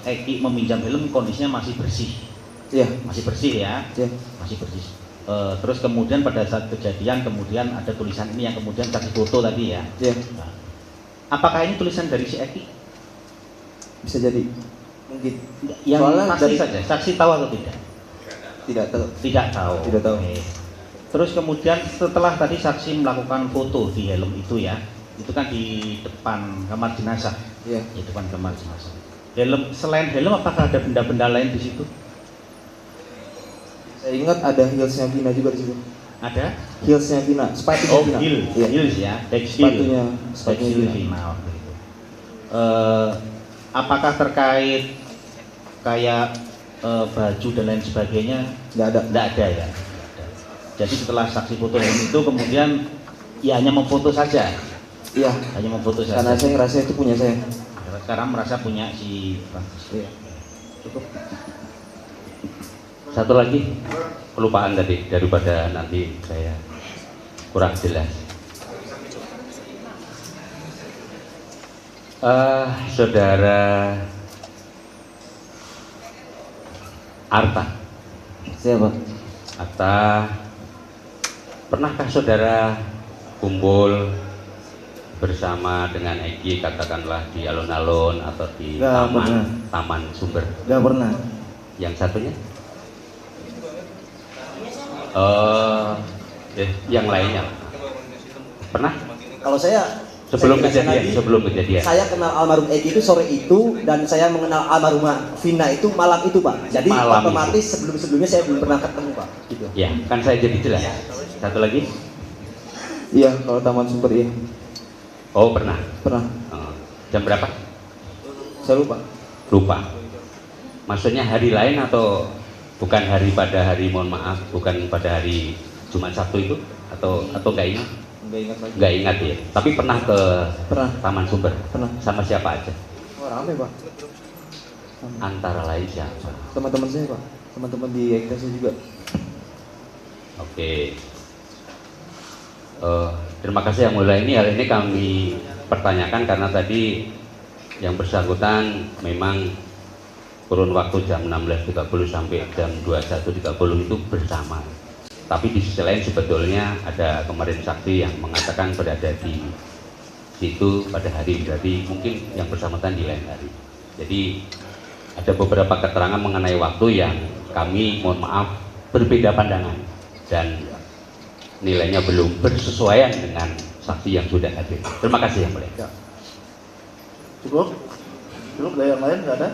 Eki meminjam helm kondisinya masih bersih, Iya. masih bersih ya, Iya. masih bersih. Terus kemudian pada saat kejadian kemudian ada tulisan ini yang kemudian saksi foto tadi ya. Iya. Nah, apakah ini tulisan dari si Eki? Bisa jadi. Mungkin. Yang Soalnya pasti dari- saja, saksi tahu atau tidak? Tidak tahu. Tidak tahu. Tidak tahu. Oke. Terus kemudian setelah tadi saksi melakukan foto di helm itu ya, itu kan di depan kamar jenazah. Iya. Di depan kamar jenazah. Helm, selain helm apakah ada benda-benda lain di situ? Saya ingat ada heelsnya Vina juga di situ. Ada? Heelsnya Vina, sepatunya Oh, Vina. heel, Iya. heels ya, back heel. Sepatunya Back heel Vina. Vina waktu itu. Apakah terkait kayak baju dan lain sebagainya? Nggak ada. Nggak ada ya. Nggak ada. Jadi setelah saksi foto helm itu kemudian ya hanya memfoto saja. Iya. Hanya memfoto saja. Karena saya ngerasa itu punya saya. Sekarang merasa punya si Francisco. Iya. Cukup. Satu lagi kelupaan tadi daripada nanti saya kurang jelas. Saudara Arta. Siapa? Arta, pernahkah saudara kumpul bersama dengan Eki katakanlah di alun-alun atau di Nggak taman pernah. Taman Sumber? Nggak pernah. Yang satunya? Yang lainnya pernah? Kalau saya Sebelum saya jelaskan kejadian, lagi, sebelum kejadian. saya kenal almarhum Eki itu sore itu dan saya mengenal almarhumah Vina itu malam itu, Pak. Jadi Malam otomatis sebelum-sebelumnya saya belum pernah ketemu, Pak. Gitu. Ya, kan saya jadi jelas. Satu lagi? Iya, kalau Taman Sumber iya. Oh, pernah. Pernah. Jam berapa? Saya lupa. Lupa. Maksudnya hari lain atau bukan hari pada hari, mohon maaf, bukan pada hari Jumat Sabtu itu atau nggak ingat? Nggak ingat lagi. Nggak ingat ya. Tapi pernah ke Pernah. Taman Sumber. Pernah. Sama siapa aja? Oh, rame, Pak. Antara lain siapa? Teman-teman saya, Pak. Teman-teman di EKTC juga. Oke. Terima kasih yang mulia. Hal ini kami pertanyakan karena tadi yang bersangkutan memang kurun waktu jam 16.30 sampai jam 21.30 itu bersama. Tapi di sisi lain sebetulnya ada kemarin saksi yang mengatakan berada di situ pada hari, berarti mungkin yang bersangkutan di lain hari. Jadi ada beberapa keterangan mengenai waktu yang kami mohon maaf berbeda pandangan dan nilainya belum bersesuaian dengan saksi yang sudah hadir. Terima kasih yang mulia. Ya. Cukup? Cukup, dari yang lain nggak ada?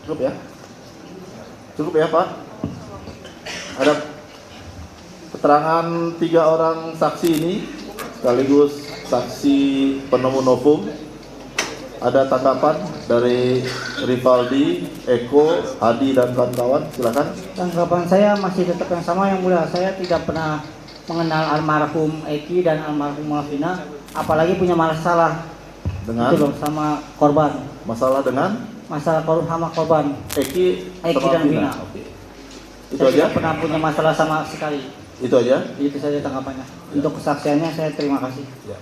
Cukup ya? Cukup ya Pak? Ada keterangan 3 orang saksi ini sekaligus saksi penemu novum. Ada tanggapan dari Rivaldi, Eko, Hadi dan kawan-kawan, silakan. Tanggapan saya masih tetap yang sama yang mulia. Saya tidak pernah mengenal almarhum Eki dan almarhum Malvina, apalagi punya masalah Dengan itu loh, sama korban. masalah dengan Masalah sama korban Eki dan Vina. Oke. Itu Saya aja? tidak pernah punya masalah sama sekali. Itu aja? Itu saja tanggapannya. Untuk kesaksiannya saya terima kasih. Ya.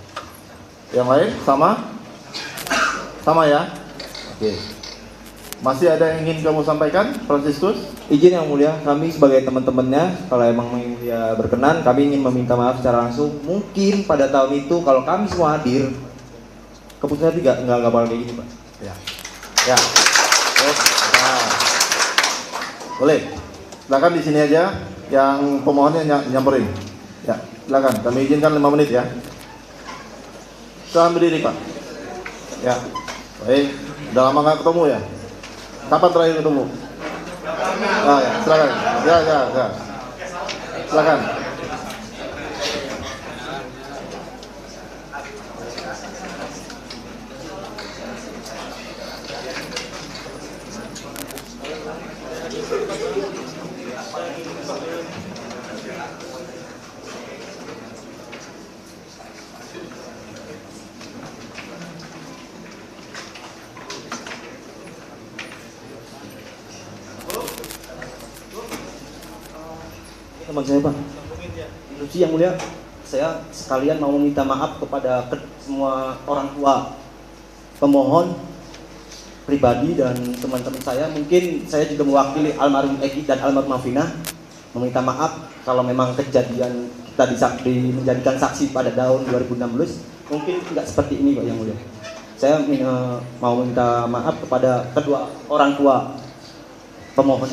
Yang lain sama? Sama ya? Oke. Masih ada yang ingin kamu sampaikan, Franciscus? Izin yang mulia, kami sebagai teman-temannya, kalau emang yang mulia berkenan, kami ingin meminta maaf secara langsung. Mungkin pada tahun itu kalau kami semua hadir, keputusan nggak bakal kayak gini, Pak. Ya. Ya. Nah. Boleh. Silakan di sini aja yang pemohonnya nyamperin. Ya, silakan. Kami izinkan 5 menit ya. Silakan berdiri, Pak. Ya. Baik. Udah lama nggak ketemu ya? Kapan terakhir ketemu? Ah, ya. Silakan. Ya. Silakan. Teman saya Pak, Lucy yang mulia, saya sekalian mau meminta maaf kepada semua orang tua pemohon pribadi dan teman-teman saya. Mungkin saya juga mewakili almarhum Eki dan almarhum Malvina, meminta maaf kalau memang kejadian kita menjadikan saksi pada tahun 2016 mungkin tidak seperti ini Pak yang mulia. Saya mau meminta maaf kepada kedua orang tua pemohon.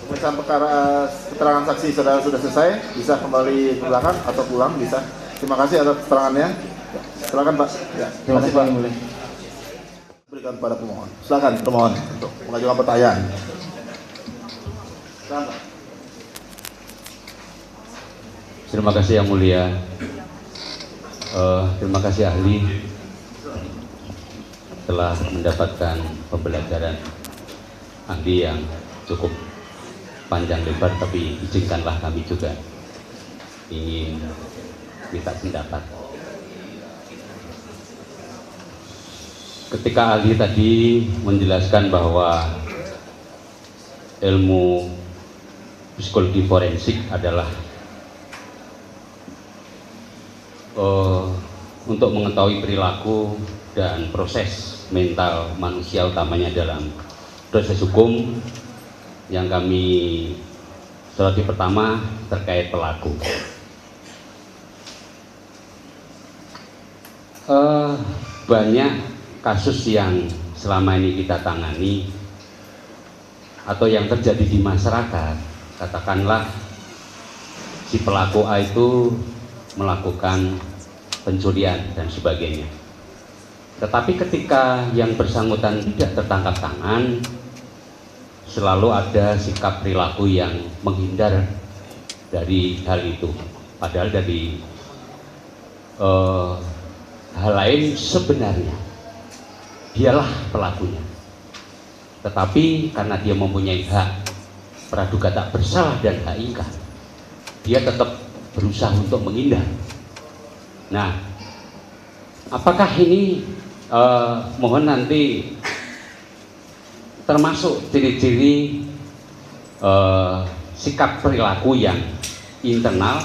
Pemeriksaan perkara keterangan saksi saudara sudah selesai, bisa kembali ke belakang atau pulang bisa. Terima kasih atas keterangannya. Silakan Pak. Ya, terima kasih Pak. Berikan pada pemohon. Silakan pemohon untuk mengajukan pertanyaan. Silakan Pak. Terima kasih yang mulia. Terima kasih ahli telah mendapatkan pembelajaran ahli yang cukup panjang lebar, tapi izinkanlah kami juga ingin minta pendapat. Ketika ahli tadi menjelaskan bahwa ilmu psikologi forensik adalah untuk mengetahui perilaku dan proses mental manusia, utamanya dalam proses hukum, yang kami soroti pertama terkait pelaku. Banyak kasus yang selama ini kita tangani atau yang terjadi di masyarakat, katakanlah si pelaku A itu melakukan pencurian dan sebagainya. Tetapi ketika yang bersangkutan tidak tertangkap tangan, selalu ada sikap perilaku yang menghindar dari hal itu. Padahal dari hal lain sebenarnya dialah pelakunya. Tetapi karena dia mempunyai hak praduga tak bersalah dan hak ingkar, dia tetap berusaha untuk menghindar. Nah, apakah ini mohon nanti termasuk ciri-ciri sikap perilaku yang internal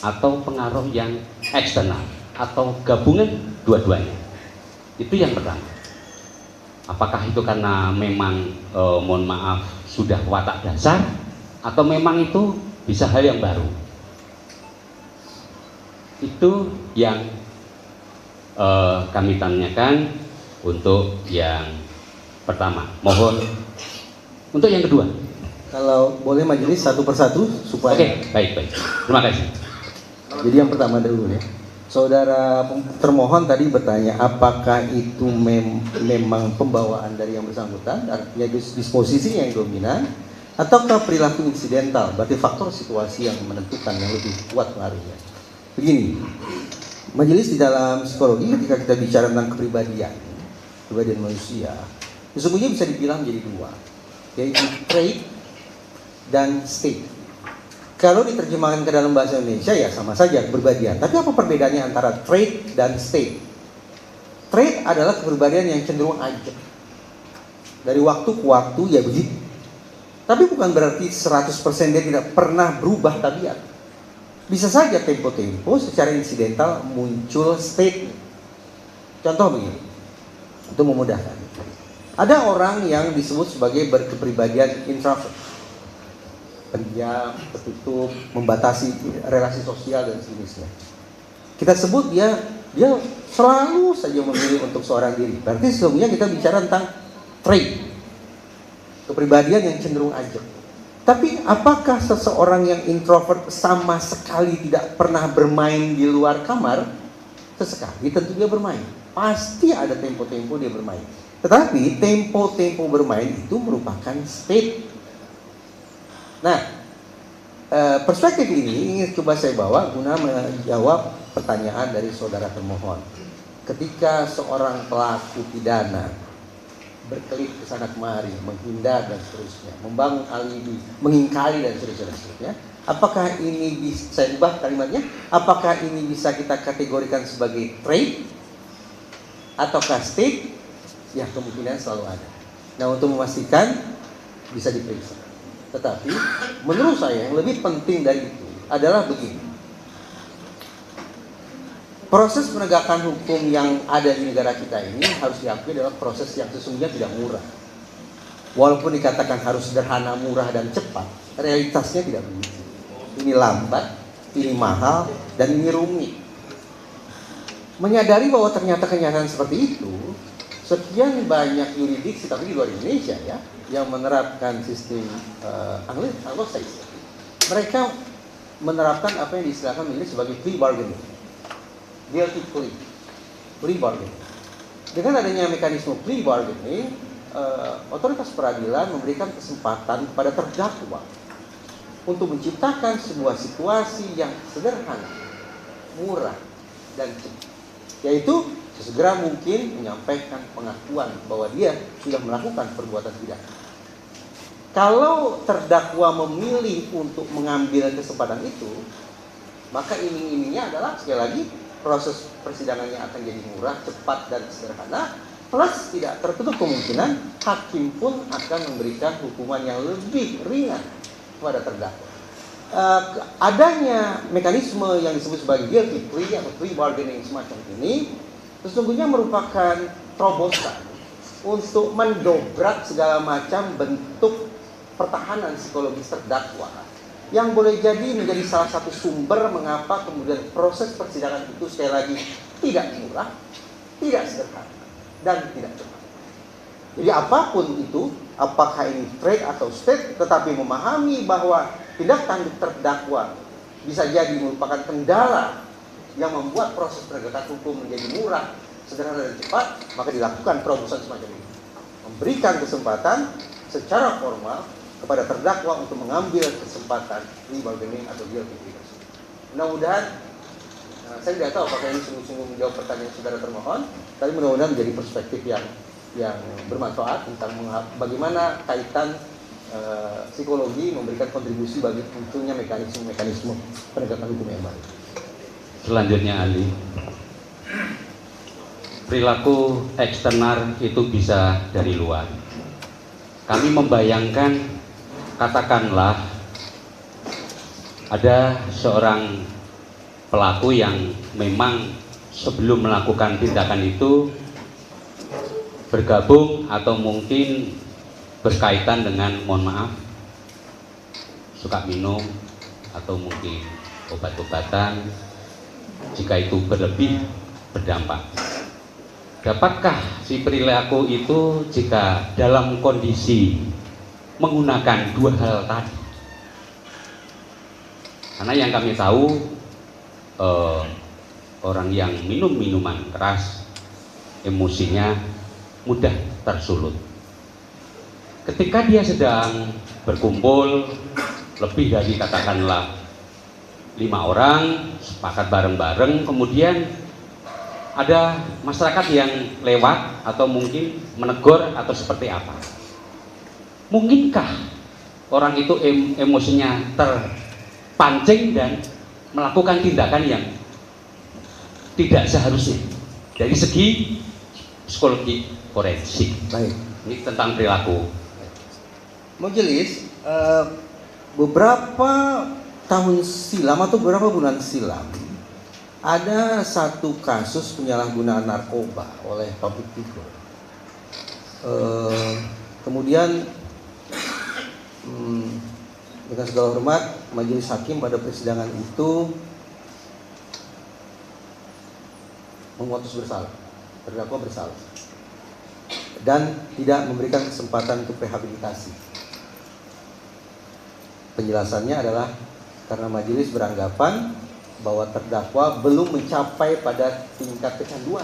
atau pengaruh yang eksternal atau gabungan dua-duanya. Itu yang pertama. Apakah itu karena memang mohon maaf sudah watak dasar atau memang itu bisa hal yang baru? Itu yang kami tanyakan untuk yang pertama. Mohon untuk yang kedua. Kalau boleh majelis satu persatu supaya. Oke, baik. Terima kasih. Jadi yang pertama dulu ya. Saudara termohon tadi bertanya apakah itu memang pembawaan dari yang bersangkutan dan ya disposisi yang dominan ataukah perilaku insidental, berarti faktor situasi yang menentukan yang lebih kuat pengaruhnya. Begini, majelis di dalam psikologi ketika kita bicara tentang kepribadian manusia, sesungguhnya bisa dibilang menjadi dua, yaitu trait dan state. Kalau diterjemahkan ke dalam bahasa Indonesia ya sama saja kepribadian. Tapi apa perbedaannya antara trait dan state? Trait adalah kepribadian yang cenderung ajak. Dari waktu ke waktu ya begitu. Tapi bukan berarti 100% dia tidak pernah berubah tabiat. Bisa saja tempo-tempo secara insidental muncul state. Contoh begini, untuk memudahkan. Ada orang yang disebut sebagai berkepribadian introvert, pendiam, tertutup, membatasi relasi sosial dan sejenisnya. Kita sebut dia selalu saja memilih untuk seorang diri. Berarti sesungguhnya kita bicara tentang trait, kepribadian yang cenderung ajak. Tapi apakah seseorang yang introvert sama sekali tidak pernah bermain di luar kamar? Sesekali tentu dia bermain. Pasti ada tempo-tempo dia bermain. Tetapi tempo-tempo bermain itu merupakan state. Nah, perspektif ini ingin coba saya bawa guna menjawab pertanyaan dari saudara termohon. Ketika seorang pelaku pidana berkelit ke sana kemari, menghindar dan seterusnya, membangun alibi, mengingkari dan seterusnya. Apakah ini bisa, saya ubah kalimatnya, apakah ini bisa kita kategorikan sebagai trait ataukah state? Ya kemungkinan selalu ada. Nah untuk memastikan bisa diperiksa. Tetapi menurut saya yang lebih penting dari itu adalah begini. Proses penegakan hukum yang ada di negara kita ini harus diakui adalah proses yang sesungguhnya tidak murah. Walaupun dikatakan harus sederhana, murah, dan cepat, realitasnya tidak begitu. Ini lambat, ini mahal, dan ini rumit. Menyadari bahwa ternyata kenyataan seperti itu, sekian banyak yuridiksi, tapi di luar Indonesia ya, yang menerapkan sistem Anglo-Saxon. Mereka menerapkan apa yang diistilahkan menjadi sebagai plea bargaining. Guilty plea bargaining. Dengan adanya mekanisme plea bargaining, otoritas peradilan memberikan kesempatan kepada terdakwa untuk menciptakan sebuah situasi yang sederhana, murah, dan cepat, yaitu sesegera mungkin menyampaikan pengakuan bahwa dia sudah melakukan perbuatan pidana. Kalau terdakwa memilih untuk mengambil kesempatan itu, maka iming-imingnya adalah sekali lagi proses persidangannya akan jadi murah, cepat, dan sederhana. Plus tidak tertutup kemungkinan hakim pun akan memberikan hukuman yang lebih ringan kepada terdakwa. Adanya mekanisme yang disebut sebagai guilty plea atau plea bargaining semacam ini sesungguhnya merupakan terobosan untuk mendobrak segala macam bentuk pertahanan psikologis terdakwa yang boleh jadi menjadi salah satu sumber mengapa kemudian proses persidangan itu sekali lagi tidak murah, tidak sederhana, dan tidak cepat. Jadi apapun itu, apakah ini trait atau state, tetapi memahami bahwa tindak tanduk terdakwa bisa jadi merupakan kendala yang membuat proses penegakan hukum menjadi murah, sederhana, dan cepat, maka dilakukan terobosan semacam ini. Memberikan kesempatan secara formal kepada terdakwa untuk mengambil kesempatan plea bargaining atau guilty plea. Mudah-mudahan, saya tidak tahu apakah ini sungguh-sungguh menjawab pertanyaan saudara termohon, tapi mudah-mudahan menjadi perspektif yang bermanfaat tentang bagaimana kaitan psikologi memberikan kontribusi bagi munculnya mekanisme penegakan hukum yang baik. Selanjutnya Ali, perilaku eksternal itu bisa dari luar. Kami membayangkan, katakanlah ada seorang pelaku yang memang sebelum melakukan tindakan itu bergabung atau mungkin berkaitan dengan, mohon maaf, suka minum atau mungkin obat-obatan, jika itu berlebih berdampak. Dapatkah si perilaku itu jika dalam kondisi menggunakan dua hal tadi? Karena yang kami tahu orang yang minum minuman keras emosinya mudah tersulut. Ketika dia sedang berkumpul lebih dari katakanlah 5 orang sepakat bareng-bareng, kemudian ada masyarakat yang lewat atau mungkin menegur atau seperti apa, mungkinkah orang itu emosinya terpancing dan melakukan tindakan yang tidak seharusnya dari segi psikologi forensik? Baik. Ini tentang perilaku. Majelis, beberapa tahun silam atau beberapa bulan silam ada satu kasus penyalahgunaan narkoba oleh public figure. Kemudian dengan segala hormat, majelis hakim pada persidangan itu memutus bersalah, terdakwa bersalah, dan tidak memberikan kesempatan untuk rehabilitasi. Penjelasannya adalah karena majelis beranggapan bahwa terdakwa belum mencapai pada tingkat kecanduan,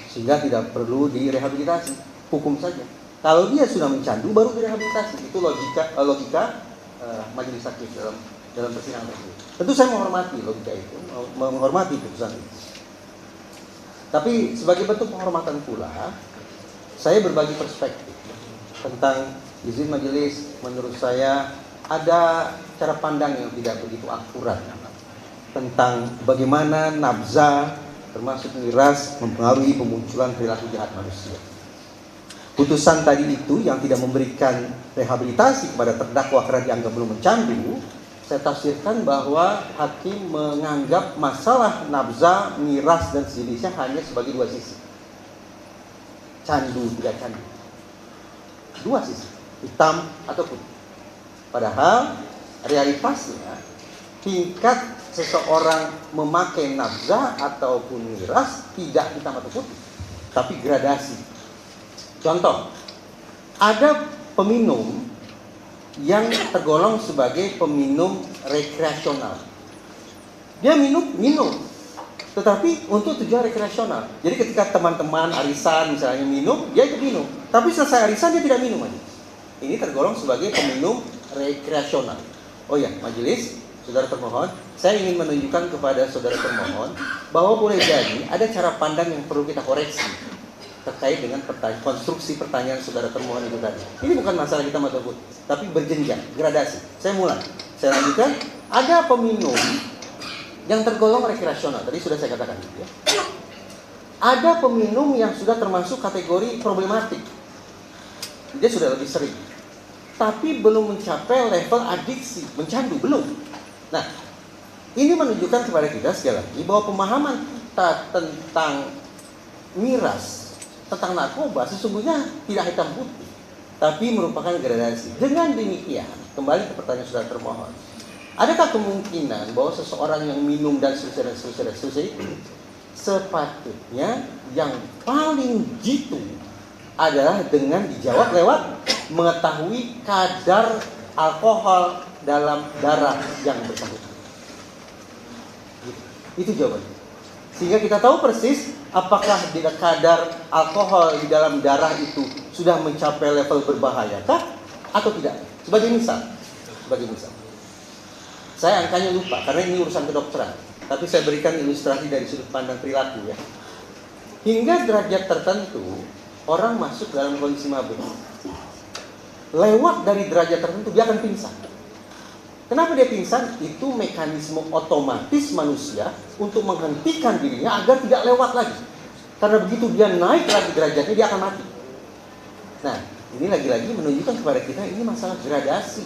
sehingga tidak perlu direhabilitasi, hukum saja. Kalau dia sudah mencandu baru direhabilitasi. Itu logika majelis hakim dalam persidangan tersebut. Tentu saya menghormati logika itu, menghormati putusan itu. Tapi sebagai bentuk penghormatan pula, saya berbagi perspektif tentang izin majelis. Menurut saya ada cara pandang yang tidak begitu akurat tentang bagaimana nafza termasuk miras mempengaruhi pemunculan perilaku jahat manusia. Putusan tadi itu yang tidak memberikan rehabilitasi kepada terdakwa karena dianggap belum mencandu, saya tafsirkan bahwa hakim menganggap masalah nafza, miras, dan sejenisnya hanya sebagai dua sisi. Candu, tidak candu. Dua sisi, hitam atau putih. Padahal realitasnya tingkat seseorang memakai nafza ataupun miras tidak hitam atau putih, tapi gradasi. Contoh, ada peminum yang tergolong sebagai peminum rekreasional. Dia minum, tetapi untuk tujuan rekreasional. Jadi ketika teman-teman arisan misalnya minum, dia ikut minum. Tapi selesai arisan dia tidak minum lagi. Ini tergolong sebagai peminum rekreasional. Oh ya, majelis, saudara termohon, saya ingin menunjukkan kepada saudara termohon bahwa boleh jadi ada cara pandang yang perlu kita koreksi terkait dengan konstruksi pertanyaan saudara termohon itu tadi. Ini bukan masalah hitam atau putih, tapi berjenjang, gradasi. Saya mulai, saya lanjutkan. Ada peminum yang tergolong rekreasional, tadi sudah saya katakan gitu ya. Ada peminum yang sudah termasuk kategori problematik, dia sudah lebih sering, tapi belum mencapai level adiksi, mencandu, belum. Nah, ini menunjukkan kepada kita sekali lagi bahwa pemahaman kita tentang miras, tentang narkoba sesungguhnya tidak hitam putih, tapi merupakan gradasi. Dengan demikian, kembali ke pertanyaan saudara termohon, adakah kemungkinan bahwa seseorang yang minum dan seterusnya sepatutnya yang paling jitu adalah dengan dijawab lewat mengetahui kadar alkohol dalam darah yang bersangkutan. Itu jawabannya. Sehingga kita tahu persis apakah kadar alkohol di dalam darah itu sudah mencapai level berbahayakah atau tidak. Sebagai misal, saya angkanya lupa karena ini urusan kedokteran, tapi saya berikan ilustrasi dari sudut pandang perilaku ya. Hingga derajat tertentu orang masuk dalam kondisi mabuk, lewat dari derajat tertentu dia akan pingsan. Kenapa dia pingsan? Itu mekanisme otomatis manusia untuk menghentikan dirinya agar tidak lewat lagi. Karena begitu dia naik lagi derajatnya, dia akan mati. Nah, ini lagi-lagi menunjukkan kepada kita ini masalah gradasi,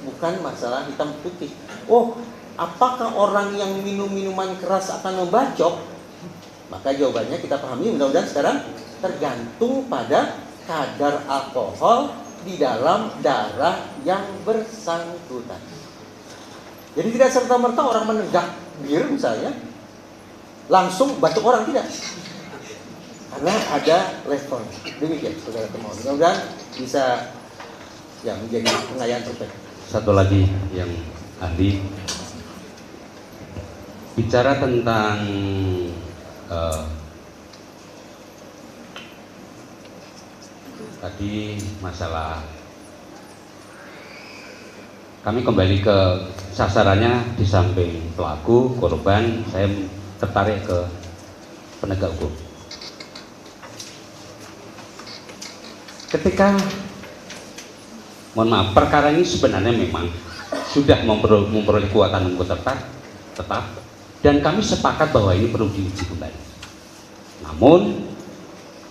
bukan masalah hitam putih. Oh, apakah orang yang minum minuman keras akan membacok? Maka jawabannya kita pahami mudah-mudahan sekarang tergantung pada kadar alkohol di dalam darah yang bersangkutan. Jadi tidak serta-merta orang menegak bir misalnya langsung batuk orang, tidak. Karena ada level. Demikian saudara termohon. Mudah-mudahan bisa ya menjadi pengayaan terbaik. Satu lagi yang ahli bicara tentang tadi masalah, kami kembali ke sasarannya di samping pelaku, korban, saya tertarik ke penegak hukum. Ketika, mohon maaf, perkara ini sebenarnya memang sudah memperoleh kekuatan hukum tetap, dan kami sepakat bahwa ini perlu diuji kembali. Namun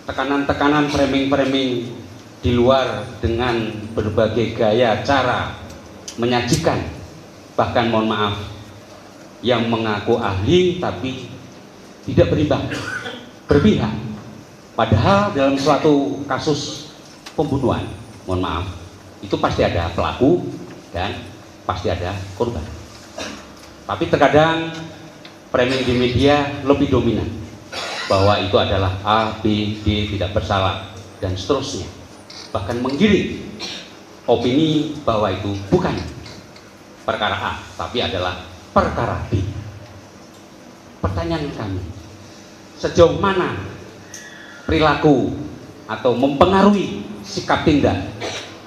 tekanan-tekanan framing-framing di luar dengan berbagai gaya cara menyajikan, bahkan mohon maaf yang mengaku ahli tapi tidak berimbang, berpihak, padahal dalam suatu kasus pembunuhan, mohon maaf, itu pasti ada pelaku dan pasti ada korban. Tapi terkadang framing di media lebih dominan bahwa itu adalah A, B, D tidak bersalah dan seterusnya, bahkan menggiring opini bahwa itu bukan perkara A tapi adalah perkara B. Pertanyaan kami, sejauh mana perilaku atau mempengaruhi sikap tindak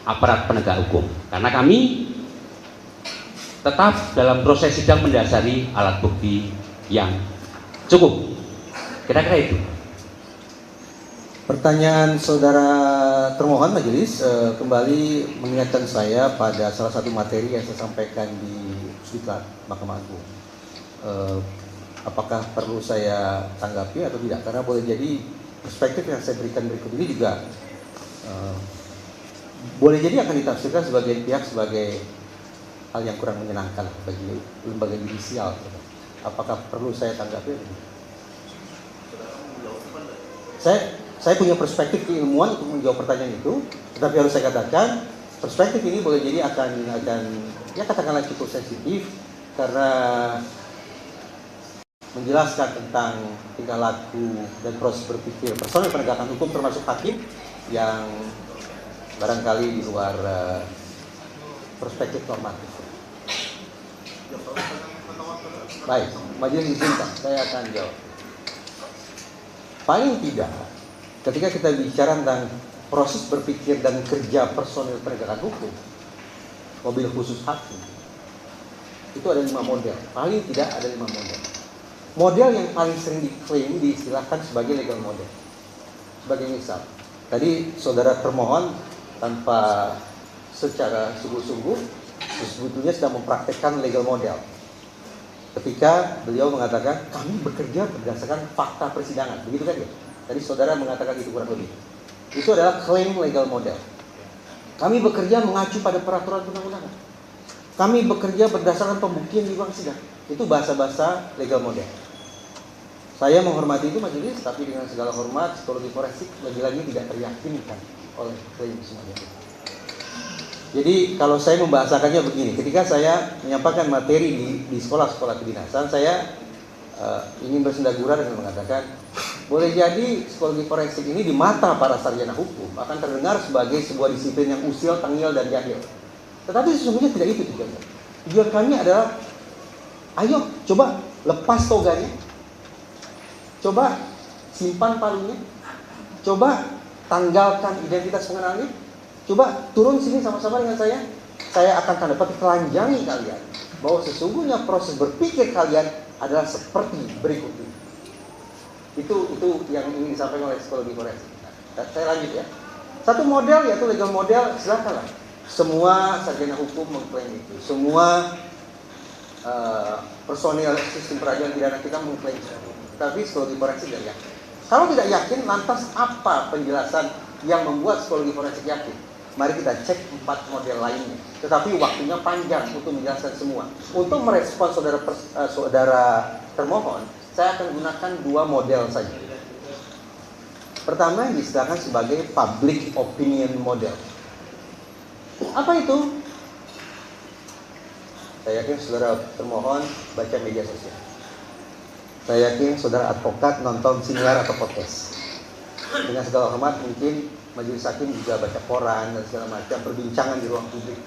aparat penegak hukum? Karena kami tetap dalam proses sidang mendasari alat bukti yang cukup. Kira-kira itu. Pertanyaan saudara termohon majelis kembali mengingatkan saya pada salah satu materi yang saya sampaikan di Diklat Mahkamah Agung. Apakah perlu saya tanggapi atau tidak? Karena boleh jadi perspektif yang saya berikan berikut ini juga boleh jadi akan ditafsirkan sebagai pihak sebagai hal yang kurang menyenangkan bagi lembaga judisial. Apakah perlu saya tanggapi? Saya punya perspektif keilmuan untuk menjawab pertanyaan itu, tetapi harus saya katakan perspektif ini boleh jadi akan ya katakanlah cukup sensitif karena menjelaskan tentang tingkah laku dan proses berpikir personel penegakan hukum termasuk hakim yang barangkali di luar perspektif normatif. Baik, majelis izinkan saya akan jawab. Paling tidak, ketika kita bicara tentang proses berpikir dan kerja personil penegakan hukum, mobil khusus hakim, itu ada 5 model. Paling tidak ada 5 model. Model yang paling sering diklaim diistilahkan sebagai legal model. Sebagai misal, tadi saudara termohon tanpa secara sungguh-sungguh sebetulnya sedang mempraktekkan legal model. Ketika beliau mengatakan kami bekerja berdasarkan fakta persidangan, begitu kan ya? Tadi saudara mengatakan itu kurang lebih. Itu adalah klaim legal model. Kami bekerja mengacu pada peraturan perundang-undangan. Kami bekerja berdasarkan pembuktian di ruang sidang. Itu bahasa-bahasa legal model. Saya menghormati itu majelis, tapi dengan segala hormat psikologi forensik lagi-lagi tidak teryakinkan oleh klaim semuanya. Jadi kalau saya membahasakannya begini, ketika saya menyampaikan materi di sekolah-sekolah kedinasan, saya ingin bersendagura dengan mengatakan, boleh jadi psikologi forensik ini di mata para sarjana hukum akan terdengar sebagai sebuah disiplin yang usil, tengil, dan jahil. Tetapi sesungguhnya tidak itu tujuannya. Tujuan kami adalah, ayo coba lepas toganya, coba simpan palunya, coba tanggalkan identitas pengenalnya, coba turun sini sama-sama dengan saya akan tanda petik telanjangi kalian bahwa sesungguhnya proses berpikir kalian adalah seperti berikut ini. Itu yang ingin disampaikan oleh psikologi forensik. Nah, saya lanjut ya. Satu model yaitu legal model, silakanlah. Semua sarjana hukum mengklaim itu. Semua personil sistem peradilan pidana kita mengklaim itu. Tapi psikologi forensik tidak yakin. Kalau tidak yakin, lantas apa penjelasan yang membuat psikologi forensik yakin? Mari kita cek 4 model lainnya. Tetapi waktunya panjang untuk menjelaskan semua. Untuk merespon saudara termohon, saya akan gunakan 2 model saja. Pertama yang disediakan sebagai public opinion model. Apa itu? Saya yakin saudara termohon baca media sosial. Saya yakin saudara advokat nonton siniar atau podcast. Dengan segala hormat, mungkin majelis hakim juga baca koran dan segala macam perbincangan di ruang publik.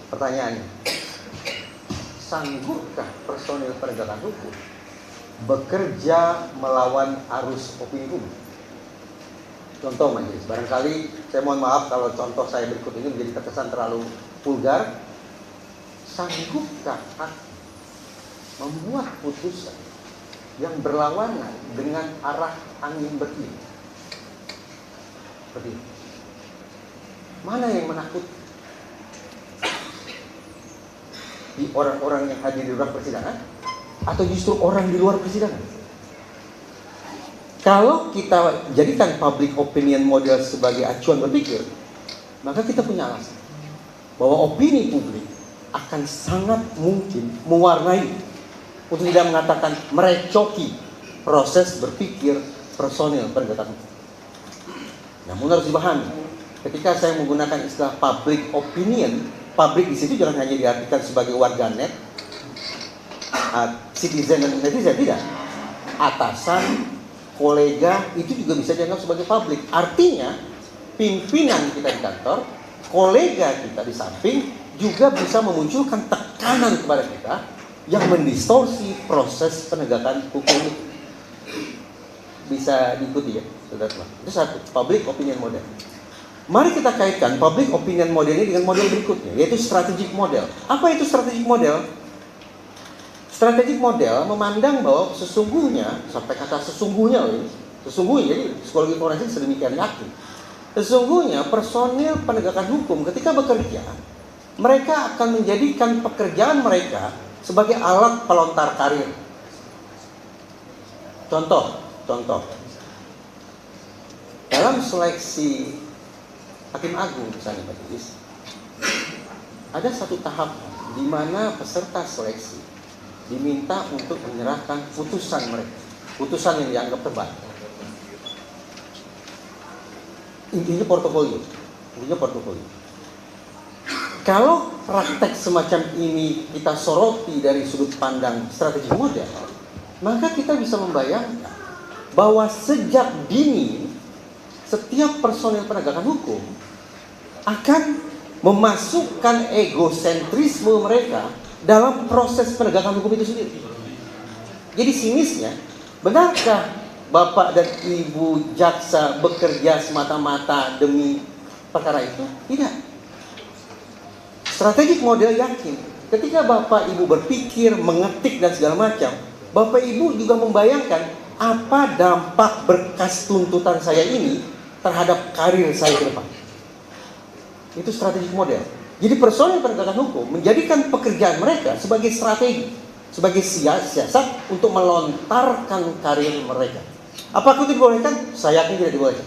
Pertanyaannya, sanggupkah personil penegakan hukum bekerja melawan arus opini publik? Contoh majelis, barangkali saya mohon maaf kalau contoh saya berikut ini menjadi terkesan terlalu vulgar. Sanggupkah hakim membuat putusan yang berlawanan dengan arah angin bertiup? Seperti itu. Mana yang menakutkan? Di orang-orang yang hadir di ruang persidangan atau justru orang di luar persidangan? Kalau kita jadikan public opinion model sebagai acuan berpikir, maka kita punya alasan bahwa opini publik akan sangat mungkin mewarnai, untuk tidak mengatakan merecoki, proses berpikir personil penegakan hukum. Namun harus dipahami, ketika saya menggunakan istilah public opinion, public di situ jangan hanya diartikan sebagai warganet, citizen dan netizen, tidak. Atasan, kolega itu juga bisa dianggap sebagai public. Artinya pimpinan kita di kantor, kolega kita di samping juga bisa memunculkan tekanan kepada kita yang mendistorsi proses penegakan hukum. Bisa diikuti ya, saudara. Itu satu, public opinion model. Mari kita kaitkan public opinion model ini dengan model berikutnya, yaitu strategic model. Apa itu strategic model? Strategic model memandang bahwa sesungguhnya, sampai kata sesungguhnya, jadi psikologi forensik sedemikian yakin. Sesungguhnya personil penegakan hukum ketika bekerja, mereka akan menjadikan pekerjaan mereka sebagai alat pelontar karir. Contoh. Dalam seleksi Hakim Agung misalnya majelis, ada satu tahap di mana peserta seleksi diminta untuk menyerahkan putusan mereka, putusan yang dianggap tebal. Intinya portofolio. Kalau praktek semacam ini kita soroti dari sudut pandang strategi model, maka kita bisa membayangkan bahwa sejak dini setiap personil penegakan hukum akan memasukkan egosentrisme mereka dalam proses penegakan hukum itu sendiri. Jadi sinisnya, benarkah Bapak dan Ibu jaksa bekerja semata-mata demi perkara itu? Tidak. Strategik model yakin ketika Bapak Ibu berpikir, mengetik dan segala macam, Bapak Ibu juga membayangkan apa dampak berkas tuntutan saya ini terhadap karir saya ke depan. Itu strategik model. Jadi personil penegakan hukum menjadikan pekerjaan mereka sebagai strategi, sebagai siasat untuk melontarkan karir mereka. Apakah itu dibolehkan? Saya yakin tidak dibolehkan.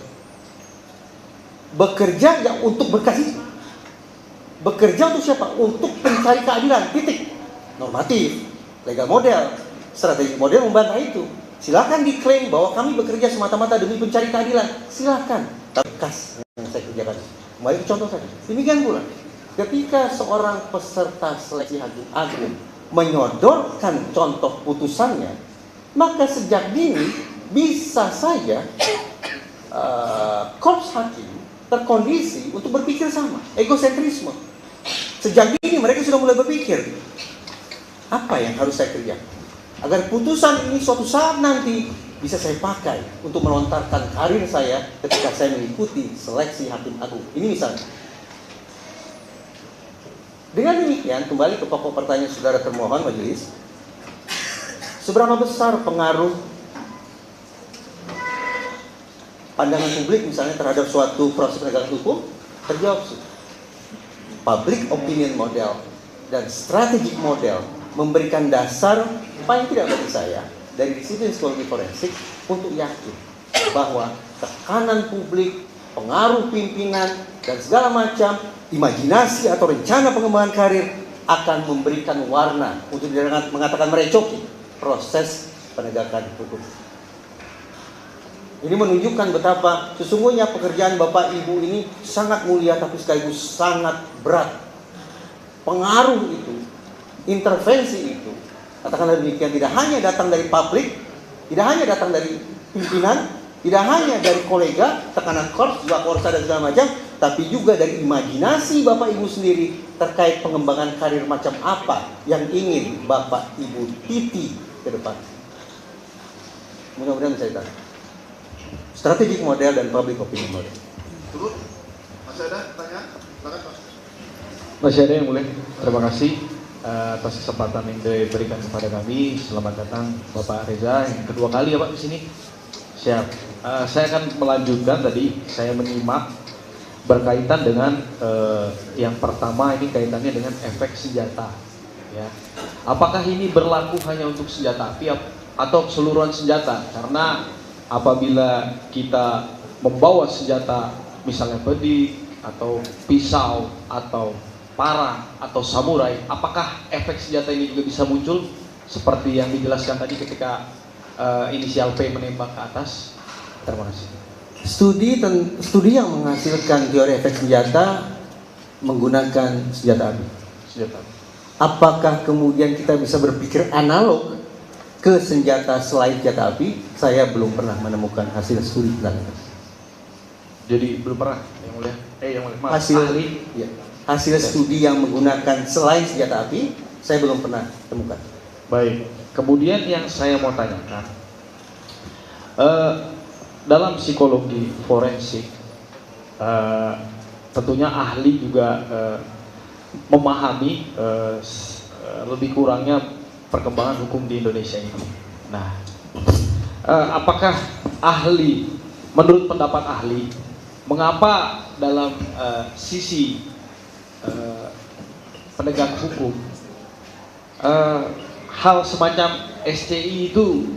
Bekerja yang untuk berkas itu. Bekerja untuk siapa? Untuk pencari keadilan, titik. Normatif, legal model, strategi model membantah itu. Silakan diklaim bahwa kami bekerja semata-mata demi pencari keadilan. Silakan. Berkas yang saya kerjakan. Kembali ke contoh saja. Demikian pula, ketika seorang peserta seleksi Hakim Agung menyodorkan contoh putusannya, maka sejak dini bisa saja korps hakim terkondisi untuk berpikir sama, egosentrisme. Sejak dini mereka sudah mulai berpikir, apa yang harus saya kerjakan agar putusan ini suatu saat nanti bisa saya pakai untuk melontarkan karir saya ketika saya mengikuti seleksi Hakim Agung. Ini misalnya. Dengan demikian, kembali ke pokok pertanyaan saudara termohon majelis, seberapa besar pengaruh pandangan publik misalnya terhadap suatu proses penegakan hukum? Terjawab sih. Public opinion model dan strategic model memberikan dasar paling tidak bagi saya dari disiplin psikologi forensik untuk yakin bahwa tekanan publik, pengaruh pimpinan, dan segala macam imajinasi atau rencana pengembangan karir akan memberikan warna untuk mengatakan merecoki proses penegakan hukum. Ini menunjukkan betapa sesungguhnya pekerjaan Bapak Ibu ini sangat mulia tapi sekaligus sangat berat. Pengaruh itu, intervensi itu, katakanlah demikian, tidak hanya datang dari publik, tidak hanya datang dari pimpinan, tidak hanya dari kolega, tekanan korps, juga korsa dan segala macam, tapi juga dari imajinasi Bapak Ibu sendiri terkait pengembangan karir macam apa yang ingin Bapak Ibu titi ke depan. Mudah-mudahan saya tahu. Strategic model dan public opinion model. Turut, masih ada pertanyaan? Silakan Pak. Masih ada yang boleh. Terima kasih atas kesempatan yang diberikan kepada kami. Selamat datang Bapak Reza yang kedua kali ya Pak di sini. Siap. Saya akan melanjutkan tadi saya menyimak berkaitan dengan yang pertama ini kaitannya dengan efek senjata. Ya. Apakah ini berlaku hanya untuk senjata api atau keseluruhan senjata? Karena apabila kita membawa senjata misalnya pedang atau pisau atau parang atau samurai, apakah efek senjata ini juga bisa muncul seperti yang dijelaskan tadi ketika inisial P menembak ke atas? Terima kasih. Studi yang menghasilkan teori efek senjata menggunakan senjata api. Apakah kemudian kita bisa berpikir analog ke senjata selain senjata api? Saya belum pernah menemukan hasil studi tentang itu. Jadi belum pernah yang mulia. Hasil studi yang menggunakan selain senjata api saya belum pernah temukan. Baik. Kemudian yang saya mau tanyakan, dalam psikologi forensik, tentunya ahli juga memahami lebih kurangnya perkembangan hukum di Indonesia ini. Nah, apakah ahli, menurut pendapat ahli, mengapa dalam sisi penegak hukum hal semacam SCI itu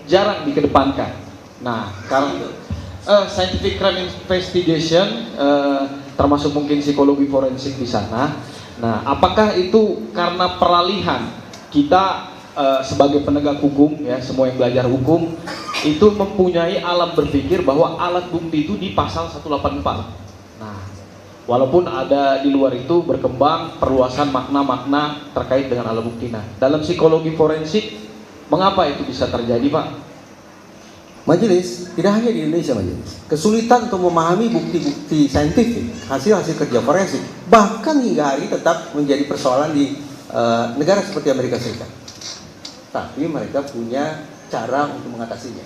jarang dikedepankan? Nah, karena scientific crime investigation termasuk mungkin psikologi forensik di sana. Nah, apakah itu karena peralihan kita sebagai penegak hukum, ya semua yang belajar hukum itu mempunyai alat berpikir bahwa alat bukti itu di pasal 184. Nah, walaupun ada di luar itu berkembang perluasan makna-makna terkait dengan alat bukti. Nah, dalam psikologi forensik mengapa itu bisa terjadi, Pak? Majelis, tidak hanya di Indonesia majelis, kesulitan untuk memahami bukti-bukti saintifik, hasil-hasil kerja forensik, bahkan hingga hari tetap menjadi persoalan di negara seperti Amerika Serikat. Tapi mereka punya cara untuk mengatasinya.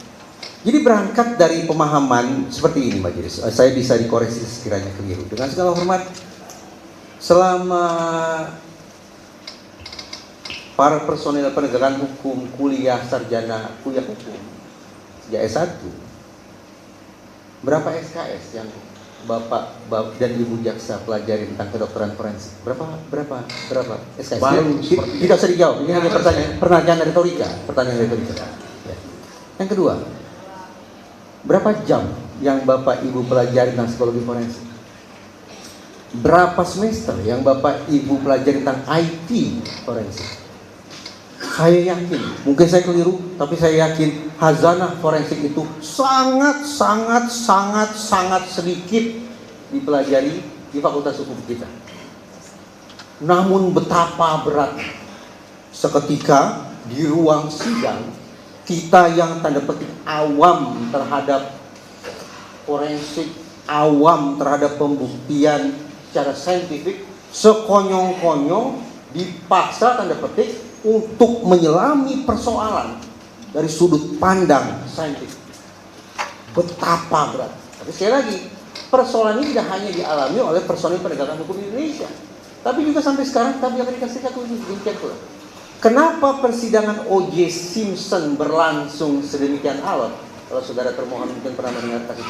Jadi berangkat dari pemahaman seperti ini majelis, saya bisa dikoreksi sekiranya keliru. Dengan segala hormat, selama para personil penegakan hukum kuliah sarjana kuliah hukum sejak S1, berapa SKS yang Bapak dan Ibu Jaksa pelajari tentang kedokteran forensik? Berapa SKS? Tidak usah dijawab. Ini hanya pertanyaan retorika. Ya. Yang kedua, berapa jam yang Bapak Ibu pelajari tentang psikologi forensik? Berapa semester yang Bapak Ibu pelajari tentang IT forensik? Saya yakin, mungkin saya keliru, tapi saya yakin hazanah forensik itu sangat sedikit dipelajari di Fakultas Hukum kita. Namun betapa berat seketika di ruang sidang kita yang tanda petik awam terhadap forensik, awam terhadap pembuktian secara saintifik, sekonyong-konyong dipaksa tanda petik untuk menyelami persoalan dari sudut pandang saintifik. Betapa berat. Tapi sekali lagi, persoalan ini tidak hanya dialami oleh personil penegakan hukum di Indonesia, tapi juga sampai sekarang kita di Amerika Serikat demikian pula. Kenapa persidangan O.J. Simpson berlangsung sedemikian alot? Kalau saudara termohon mungkin pernah mendengar kasus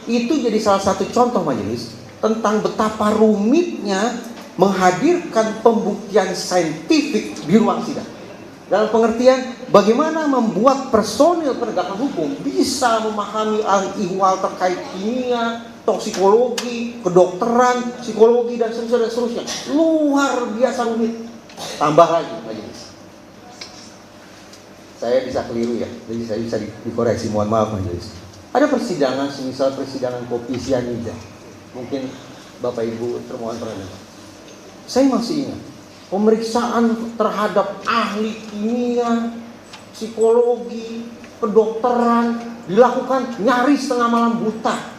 itu jadi salah satu contoh majelis tentang betapa rumitnya menghadirkan pembuktian saintifik di ruang sidang. Dalam pengertian bagaimana membuat personil penegakan hukum bisa memahami ihwal terkait kimia, toksikologi, kedokteran, psikologi dan seterusnya. Luar biasa rumit. Tambah lagi majelis. Saya bisa keliru ya, jadi saya bisa dikoreksi, mohon maaf majelis. Ada persidangan, semisal persidangan kopi sianida. Mungkin Bapak Ibu termohon pernah dengar. Saya masih ingat pemeriksaan terhadap ahli kimia, psikologi, kedokteran dilakukan nyaris tengah malam buta.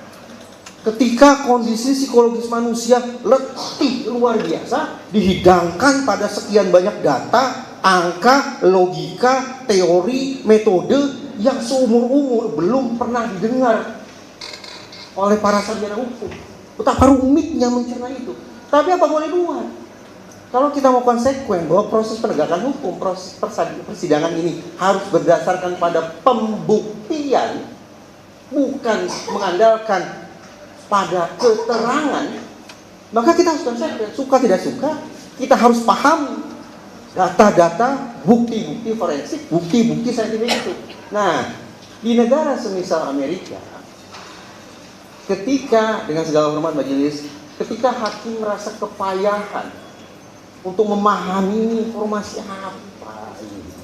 Ketika kondisi psikologis manusia letih luar biasa, dihidangkan pada sekian banyak data, angka, logika, teori, metode yang seumur-umur belum pernah didengar oleh para sarjana hukum. Betapa rumitnya mencerna itu. Tapi apa boleh buat? Kalau kita mau konsekuen bahwa proses penegakan hukum, proses persidangan ini harus berdasarkan pada pembuktian, bukan mengandalkan pada keterangan, maka kita harus konsekuen. Suka tidak suka, kita harus paham data-data, bukti-bukti forensik, bukti-bukti saintifik itu. Nah, di negara semisal Amerika, ketika, dengan segala hormat majelis, ketika hakim merasa kepayahan untuk memahami informasi apa ini,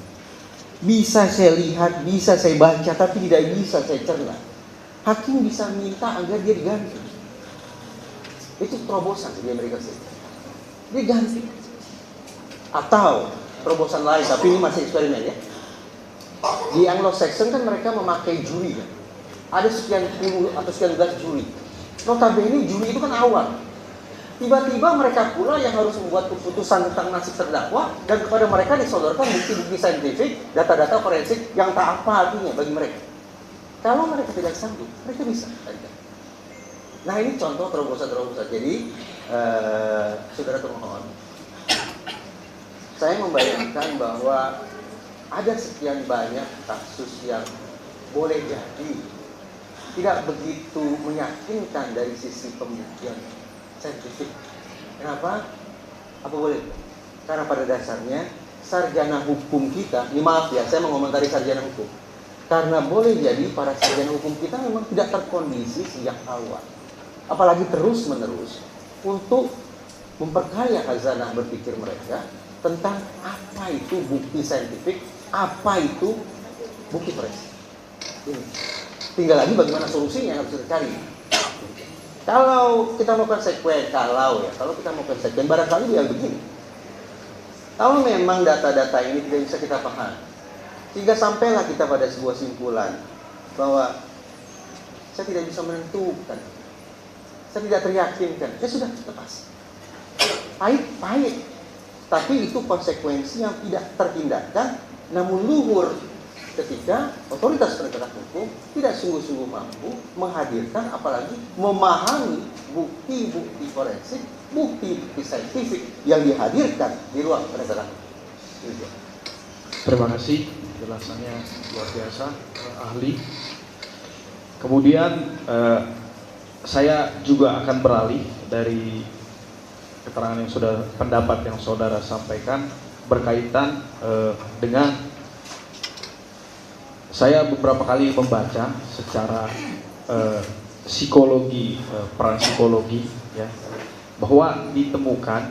bisa saya lihat, bisa saya baca, tapi tidak bisa saya cerna, hakim bisa minta agar dia diganti. Itu terobosan di Amerika Serikat. Dia ganti. Atau terobosan lain, tapi ini masih eksperimen ya. Di Anglo-Saxon kan mereka memakai juri kan. Ada sekian puluh atau sekian belas juri. Notabene juri itu kan awam. Tiba-tiba mereka pula yang harus membuat keputusan tentang nasib terdakwa, dan kepada mereka disodorkan bukti-bukti saintifik, data-data forensik yang tak apa artinya bagi mereka. Kalau mereka tidak sanggup, mereka bisa. Nah, ini contoh terobosan-terobosan. Jadi, saudara termohon, saya membayangkan bahwa ada sekian banyak kasus yang boleh jadi tidak begitu meyakinkan dari sisi pembuktian saintifik. Kenapa? Apa boleh? Karena pada dasarnya sarjana hukum kita, ini maaf ya, saya mengomentari sarjana hukum, karena boleh jadi para sarjana hukum kita memang tidak terkondisi sejak awal, apalagi terus menerus untuk memperkaya khazanah berpikir mereka tentang apa itu bukti saintifik, apa itu bukti forensik. Tinggal lagi bagaimana solusinya yang harus dicari. Kalau kita mau konsekuen, kalau kita mau konsekuen, barangkali dia begini. Kalau memang data-data ini tidak bisa kita paham, sehingga sampailah kita pada sebuah simpulan bahwa saya tidak bisa menentukan, saya tidak teryakinkan, ya sudah, lepas. Pahit, tapi itu konsekuensi yang tidak terhindarkan, namun luhur ketika otoritas penegakan hukum tidak sungguh-sungguh mampu menghadirkan, apalagi memahami bukti-bukti forensik, bukti-bukti saintifik yang dihadirkan di ruang penegakan hukum. Terima kasih, penjelasannya luar biasa, ahli. Kemudian saya juga akan beralih dari keterangan yang pendapat yang saudara sampaikan berkaitan dengan saya beberapa kali membaca secara psikologi, peran psikologi, ya, bahwa ditemukan,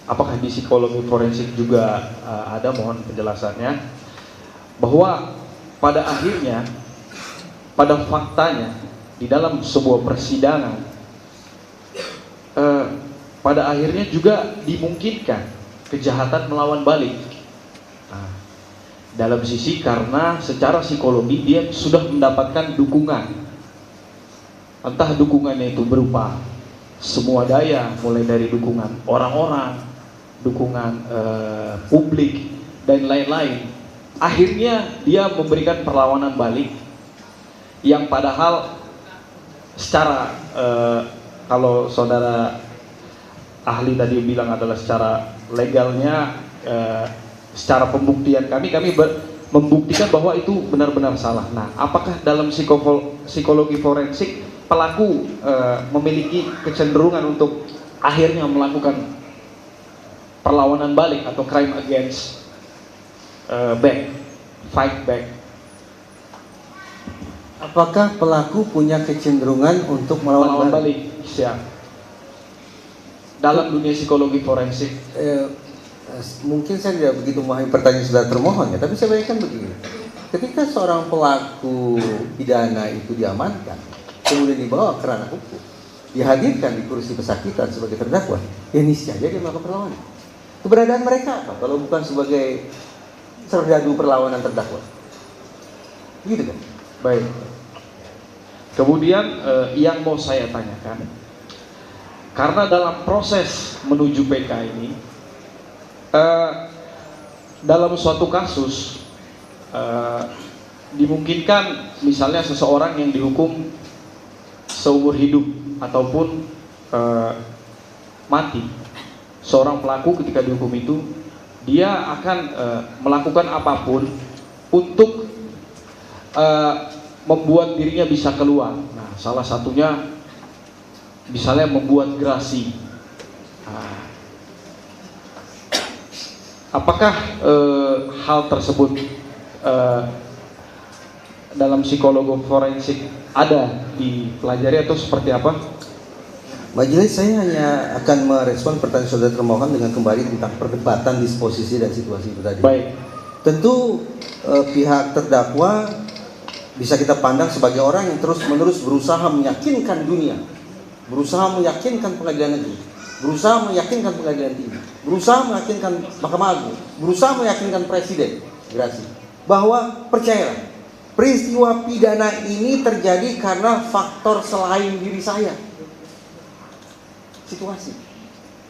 apakah di psikologi forensik juga ada, mohon penjelasannya, bahwa pada akhirnya, pada faktanya, di dalam sebuah persidangan, pada akhirnya juga dimungkinkan kejahatan melawan balik. Dalam sisi karena secara psikologi dia sudah mendapatkan dukungan, entah dukungannya itu berupa semua daya, mulai dari dukungan orang-orang, dukungan publik dan lain-lain. Akhirnya dia memberikan perlawanan balik yang padahal secara kalau saudara ahli tadi bilang adalah secara legalnya, secara pembuktian kami membuktikan bahwa itu benar-benar salah. Nah, apakah dalam psikologi forensik pelaku memiliki kecenderungan untuk akhirnya melakukan perlawanan balik atau crime against fight back. Apakah pelaku punya kecenderungan untuk melawan balik? Siap. Dalam dunia psikologi forensik, mungkin saya tidak begitu memahami pertanyaan saudara termohon ya, tapi saya bayangkan begini. Ketika seorang pelaku pidana itu diamankan, kemudian dibawa ke ranah hukum, dihadirkan di kursi pesakitan sebagai terdakwa, ya niscaya dia melakukan perlawanan. Keberadaan mereka apa kalau bukan sebagai serdadu perlawanan terdakwa? Gitu kan? baik. Kemudian yang mau saya tanyakan, karena dalam proses menuju PK ini, dalam suatu kasus dimungkinkan misalnya seseorang yang dihukum seumur hidup ataupun mati, seorang pelaku ketika dihukum itu dia akan melakukan apapun untuk membuat dirinya bisa keluar. Nah, salah satunya misalnya membuat gerasi. Apakah hal tersebut dalam psikologi forensik ada dipelajari atau seperti apa? Majelis, saya hanya akan merespon pertanyaan saudara termohon dengan kembali tentang perdebatan disposisi dan situasi itu tadi. Baik. Tentu pihak terdakwa bisa kita pandang sebagai orang yang terus-menerus berusaha meyakinkan dunia, berusaha meyakinkan pengadilan negeri, berusaha meyakinkan pengadilan tinggi, berusaha meyakinkan Mahkamah Agung, berusaha meyakinkan Presiden, gerasi, bahwa percayalah, peristiwa pidana ini terjadi karena faktor selain diri saya, situasi,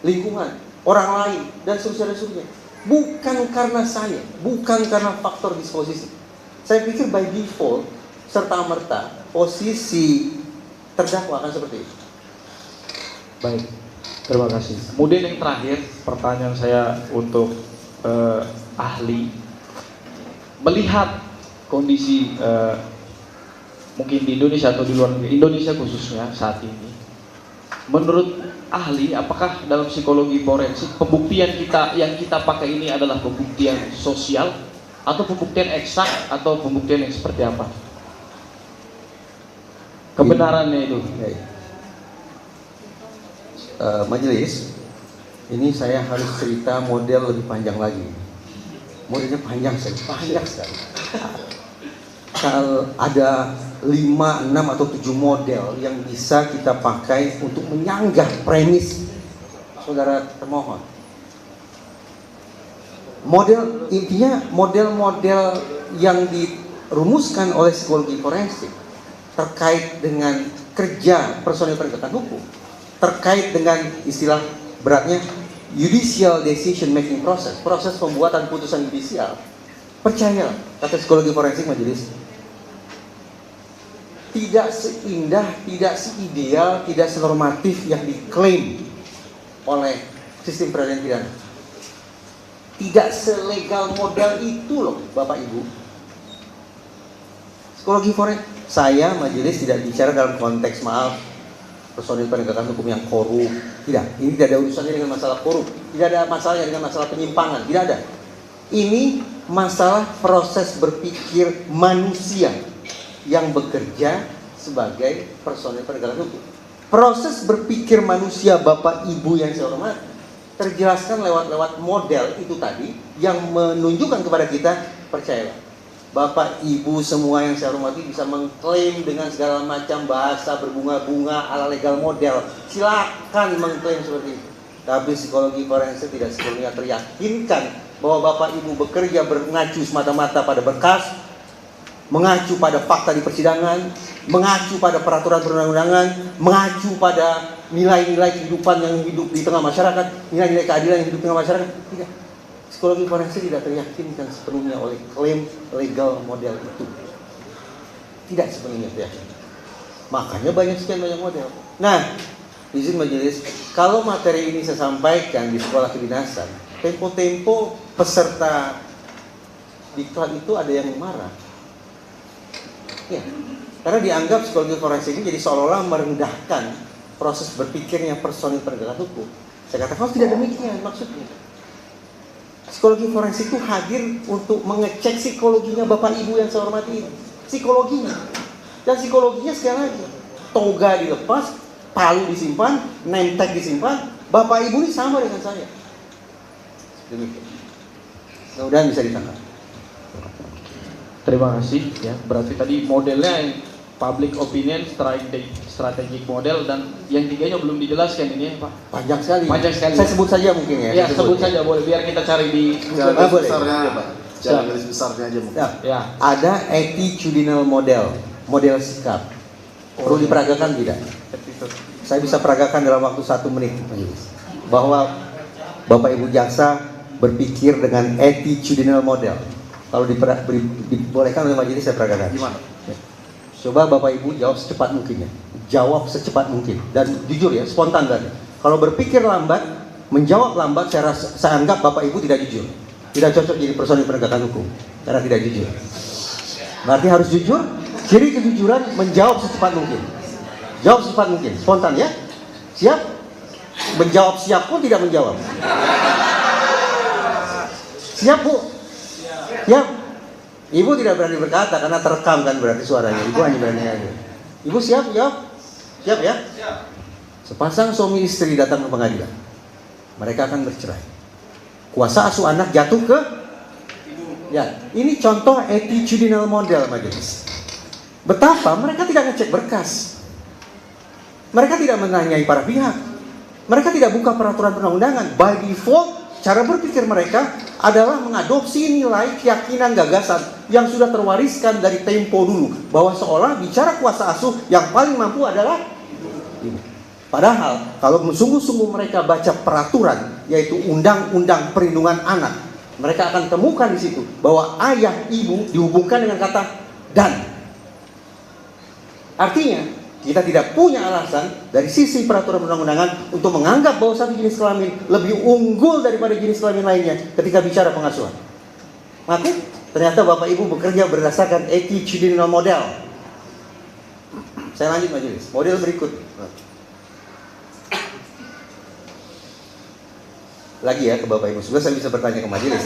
lingkungan, orang lain, dan seterusnya. Bukan karena saya, bukan karena faktor disposisi. Saya pikir by default, serta-merta, posisi terdakwa akan seperti itu. Baik, terima kasih. Kemudian yang terakhir, pertanyaan saya untuk ahli, melihat kondisi mungkin di Indonesia atau di luar negeri, Indonesia khususnya saat ini, menurut ahli, apakah dalam psikologi forensik pembuktian yang kita pakai ini adalah pembuktian sosial atau pembuktian eksak atau pembuktian yang seperti apa? Kebenarannya itu. Majelis, ini saya harus cerita model lebih panjang lagi. Modelnya panjang sekali. Kalau ada 5, 6 atau 7 model yang bisa kita pakai untuk menyanggah premis saudara termohon. Intinya model-model yang dirumuskan oleh psikologi forensik terkait dengan kerja personil penegakan hukum, terkait dengan istilah beratnya judicial decision making process, proses pembuatan putusan judicial. Percaya, kata psikologi forensik majelis, tidak seindah, tidak seideal, tidak senormatif yang diklaim oleh sistem peradilan pidana. Tidak selegal model itu loh Bapak Ibu. Psikologi forensik, saya majelis tidak bicara dalam konteks maaf personil penegakan hukum yang korup. Tidak, ini tidak ada urusannya dengan masalah korup, tidak ada masalahnya dengan masalah penyimpangan, tidak ada. Ini masalah proses berpikir manusia yang bekerja sebagai personil penegakan hukum. Proses berpikir manusia Bapak Ibu yang saya hormati terjelaskan lewat model itu tadi yang menunjukkan kepada kita, percayalah, Bapak Ibu semua yang saya hormati bisa mengklaim dengan segala macam bahasa berbunga-bunga ala legal model. Silakan mengklaim seperti itu. Tapi psikologi forensik tidak sepenuhnya teryakinkan bahwa Bapak Ibu bekerja mengacu semata-mata pada berkas, mengacu pada fakta di persidangan, mengacu pada peraturan perundang-undangan, mengacu pada nilai-nilai kehidupan yang hidup di tengah masyarakat, nilai-nilai keadilan yang hidup di tengah masyarakat. Tidak. Psikologi forensik tidak teryakinkan sepenuhnya oleh klaim legal model itu. Tidak sepenuhnya teryakinkan. Makanya banyak model. Nah, izin majelis, kalau materi ini saya sampaikan di sekolah kedinasan, tempo-tempo peserta diklat itu ada yang marah. Ya, karena dianggap psikologi forensik ini jadi seolah-olah merendahkan proses berpikirnya personil penegakan hukum. Saya katakan tidak demikian maksudnya. Psikologi forensik itu hadir untuk mengecek psikologinya Bapak Ibu yang saya hormati ini. Psikologinya. Dan psikologinya sekali lagi, toga dilepas, palu disimpan, name tag disimpan, Bapak Ibu ini sama dengan saya. Demikian. Mudah-mudahan bisa ditangkap. Terima kasih ya. Berarti tadi modelnya yang public opinion, strategic model, dan yang tiganya belum dijelaskan ini Pak. Panjang sekali. Panjang sekali. Saya sebut saja mungkin ya. Ya, sebut saja boleh, biar kita cari di Secara boleh. besarnya aja Pak. Secara garis besarnya aja mungkin. Ya. Ada attitudinal model, model sikap. Perlu diperagakan tidak? Saya bisa peragakan dalam waktu 1 menit, bahwa Bapak Ibu jaksa berpikir dengan attitudinal model. Kalau dibolehkan oleh majelis saya peragakan. Gimana? Coba Bapak Ibu jawab secepat mungkin ya. Jawab secepat mungkin dan jujur ya, spontan kan. Kalau berpikir lambat, menjawab lambat, saya anggap Bapak Ibu tidak jujur. Tidak cocok jadi personil penegakan hukum karena tidak jujur. Berarti harus jujur. Ciri kejujuran menjawab secepat mungkin. Jawab secepat mungkin, spontan ya. Siap? Menjawab siap pun tidak menjawab. Siap Bu? Siap? Ibu tidak berani berkata karena terekam kan berarti suaranya. Ibu hanya berani aja. Ibu siap jawab? Siap ya? Siap. Sepasang suami istri datang ke pengadilan. Mereka akan bercerai. Kuasa asuh anak jatuh ke ibu. Ya, ini contoh attitudinal model majelis. Betapa mereka tidak ngecek berkas. Mereka tidak menanyai para pihak. Mereka tidak buka peraturan perundang-undangan. By default, cara berpikir mereka adalah mengadopsi nilai keyakinan gagasan yang sudah terwariskan dari tempo dulu, bahwa seolah bicara kuasa asuh yang paling mampu adalah ibu. Padahal kalau sungguh-sungguh mereka baca peraturan, yaitu Undang-Undang Perlindungan Anak, mereka akan temukan di situ bahwa ayah ibu dihubungkan dengan kata dan. Artinya kita tidak punya alasan dari sisi peraturan perundang-undangan untuk menganggap bahwa satu jenis kelamin lebih unggul daripada jenis kelamin lainnya ketika bicara pengasuhan. Maka ternyata Bapak Ibu bekerja berdasarkan attitudinal model. Saya lanjut majelis. Model berikut. Lagi ya ke Bapak Ibu. Sebenarnya saya bisa bertanya ke majelis,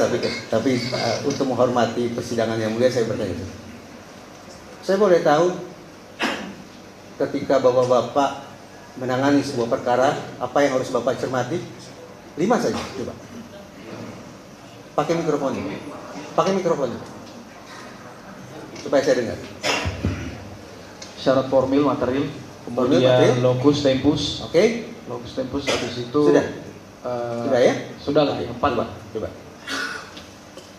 tapi untuk menghormati persidangan yang mulia saya bertanya. Saya boleh tahu ketika Bapak-Bapak menangani sebuah perkara, apa yang harus Bapak cermati? 5 saja, coba. Pakai mikrofonnya. Pakai mikrofonnya. Supaya saya dengar. Syarat formil, material, kemudian locus tempus. Oke. Locus tempus habis itu. Sudah. Sudah ya? Sudah lah, 4 Pak. Coba.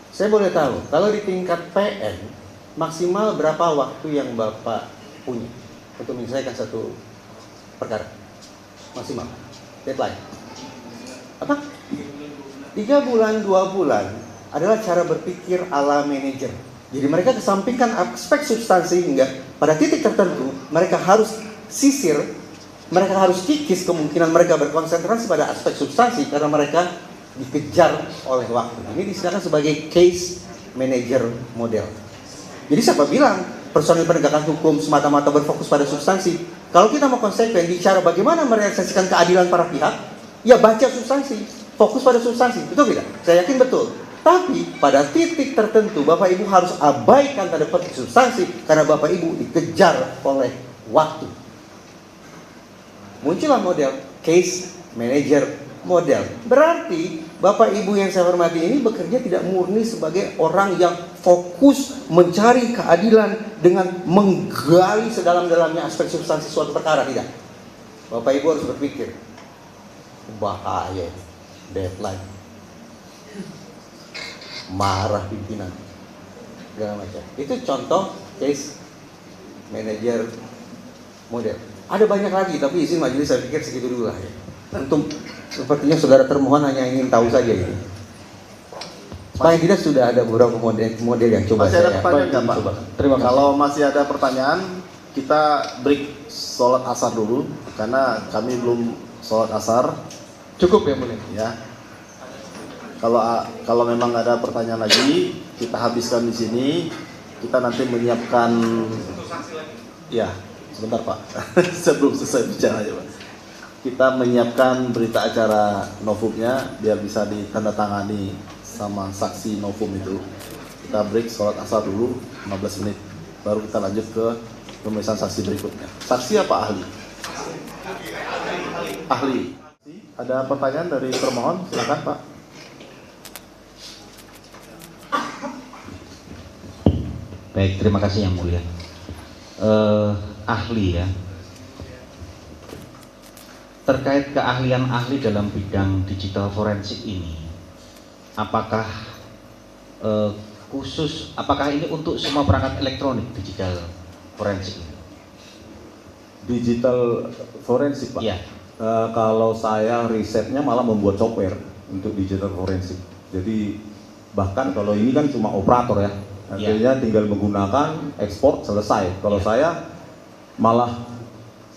Saya boleh tahu, kalau di tingkat PN, maksimal berapa waktu yang Bapak punya untuk menyelesaikan satu perkara? Maksimal deadline apa? 3 bulan, 2 bulan adalah cara berpikir ala manajer. Jadi mereka kesampingkan aspek substansi hingga pada titik tertentu mereka harus sisir, mereka harus kikis kemungkinan mereka berkonsentrasi pada aspek substansi karena mereka dikejar oleh waktu. Ini disediakan sebagai case manager model. Jadi siapa bilang personil penegakan hukum semata-mata berfokus pada substansi? Kalau kita mau konsekuen bicara bagaimana merealisasikan keadilan para pihak, ya baca substansi, fokus pada substansi, betul tidak? Saya yakin betul. Tapi pada titik tertentu Bapak Ibu harus abaikan tanda petik substansi karena Bapak Ibu dikejar oleh waktu. Muncullah model case manager model. Berarti Bapak Ibu yang saya hormati ini bekerja tidak murni sebagai orang yang fokus mencari keadilan dengan menggali sedalam-dalamnya aspek substansi suatu perkara, tidak. Bapak Ibu harus berpikir, bahaya deadline, marah pimpinan, segala macam. Itu contoh case manager model. Ada banyak lagi, tapi izin majelis saya pikir segitu dulu lah ya. Untuk sepertinya saudara termohon hanya ingin tahu saja ini. Paling tidak sudah ada beberapa model yang coba masih ada saya pertanyaan nggak Pak? Terima kasih. Kalau masih ada pertanyaan, kita break sholat asar dulu karena kami belum sholat asar. Cukup ya mulia. Ya. Kalau memang ada pertanyaan lagi, kita habiskan di sini. Kita nanti menyiapkan. Ya, sebentar Pak. Sebelum selesai bicara ya Pak. Kita menyiapkan berita acara novumnya biar bisa ditandatangani sama saksi novum itu. Kita break sholat asar dulu 15 menit, baru kita lanjut ke pemeriksaan saksi berikutnya. Saksi apa ahli? Ahli. Ada pertanyaan dari termohon? Silakan Pak. Baik, terima kasih Yang Mulia. Ahli ya, terkait keahlian ahli dalam bidang digital forensik ini, apakah apakah ini untuk semua perangkat elektronik digital forensik ini? Digital forensik Pak? Iya. Kalau saya risetnya malah membuat software untuk digital forensik. Jadi bahkan kalau ini kan cuma operator ya, artinya tinggal menggunakan ekspor selesai. Kalau saya malah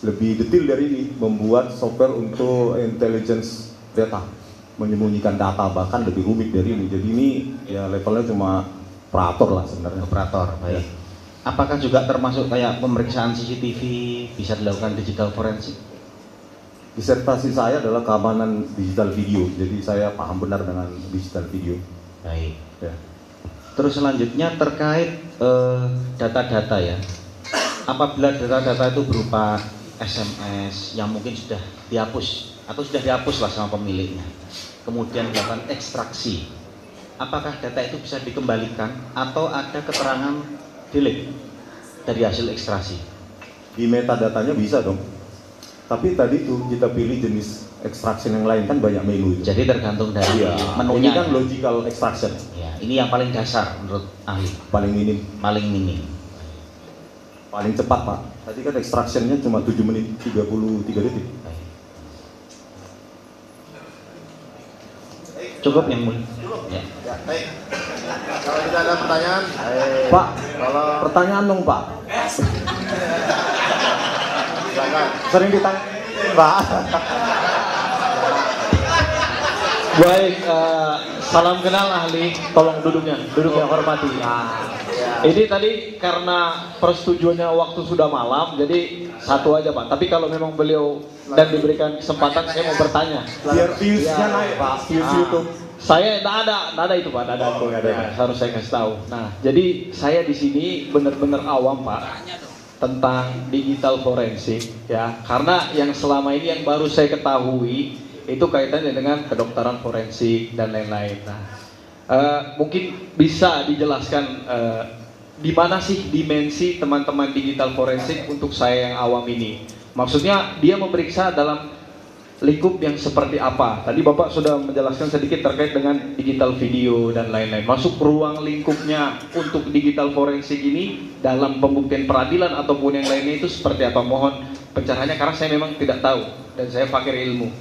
lebih detail dari ini, membuat software untuk intelligence data, menyembunyikan data, bahkan lebih rumit dari ini. Jadi ini ya levelnya cuma operator lah sebenarnya. Operator, baik. Ya. Apakah juga termasuk kayak pemeriksaan CCTV bisa dilakukan digital forensik? Disertasi saya adalah keamanan digital video, jadi saya paham benar dengan digital video. Baik. Ya. Terus selanjutnya terkait data-data ya. Apabila data-data itu berupa SMS yang mungkin sudah dihapus atau sudah dihapus lah sama pemiliknya, kemudian dilakukan ekstraksi, apakah data itu bisa dikembalikan atau ada keterangan delete dari hasil ekstraksi? Di metadatanya bisa dong, tapi tadi tuh kita pilih jenis extraction yang lain, kan banyak menu itu. Jadi tergantung dari menunya. Ini kan logical extraction. Ya, ini yang paling dasar menurut ahli. Paling minim. Paling minim. Paling cepat Pak. Tadi kan extractionnya cuma 7 menit 33 detik. Cukup Yang Mulia. Ya. Ya, baik. Kalau tidak ada pertanyaan, Pak, kalau pertanyaan dong Pak. silakan. Sering ditanya Pak. Baik, salam kenal ahli, tolong duduk yang hormati. Ini tadi karena persetujuannya waktu sudah malam, jadi satu aja Pak. Tapi kalau memang beliau dan diberikan kesempatan, saya mau bertanya. Biar viewsnya naik Pak, views YouTube. Saya tidak ada itu Pak, tidak ada. Harus saya kasih tahu. Nah, jadi saya di sini benar-benar awam Pak tentang digital forensik ya. Karena yang selama ini yang baru saya ketahui itu kaitannya dengan kedokteran forensik dan lain-lain. Nah, mungkin bisa dijelaskan di mana sih dimensi teman-teman digital forensik untuk saya yang awam ini? Maksudnya dia memeriksa dalam lingkup yang seperti apa? Tadi Bapak sudah menjelaskan sedikit terkait dengan digital video dan lain-lain. Masuk ruang lingkupnya untuk digital forensik ini dalam pembuktian peradilan ataupun yang lainnya itu seperti apa? Mohon pencerahannya karena saya memang tidak tahu dan saya fakir ilmu.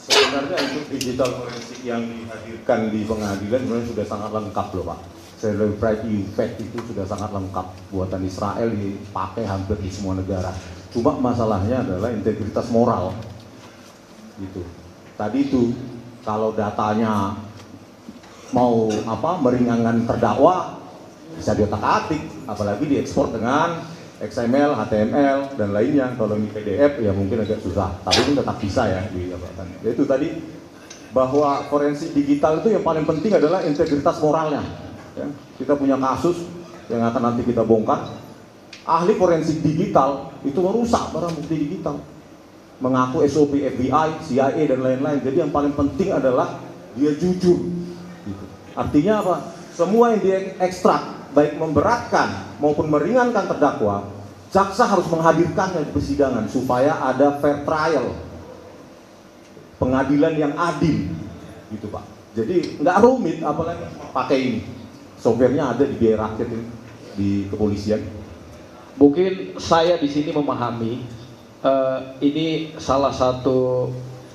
Sebenarnya untuk digital forensik yang dihadirkan di pengadilan sebenarnya sudah sangat lengkap loh Pak. Celebrity Fact itu sudah sangat lengkap, buatan Israel dipakai hampir di semua negara. Cuma masalahnya adalah integritas moral gitu. Tadi itu kalau datanya mau meringankan terdakwa bisa diotak-atik, apalagi diekspor dengan XML, HTML dan lainnya. Kalau ini PDF ya mungkin agak susah, tapi itu tetap bisa ya dilakukan. Itu tadi bahwa forensik digital itu yang paling penting adalah integritas moralnya. Ya, kita punya kasus yang akan nanti kita bongkar. Ahli forensik digital itu merusak barang bukti digital, mengaku SOP FBI, CIA dan lain-lain. Jadi yang paling penting adalah dia jujur. Gitu. Artinya apa? Semua yang diekstrak, baik memberatkan maupun meringankan terdakwa, jaksa harus menghadirkannya di persidangan supaya ada fair trial, pengadilan yang adil, gitu Pak. Jadi nggak rumit, apalagi pakai ini. Softwarenya ada di biaya rakyat ini, di kepolisian. Mungkin saya di sini memahami ini salah satu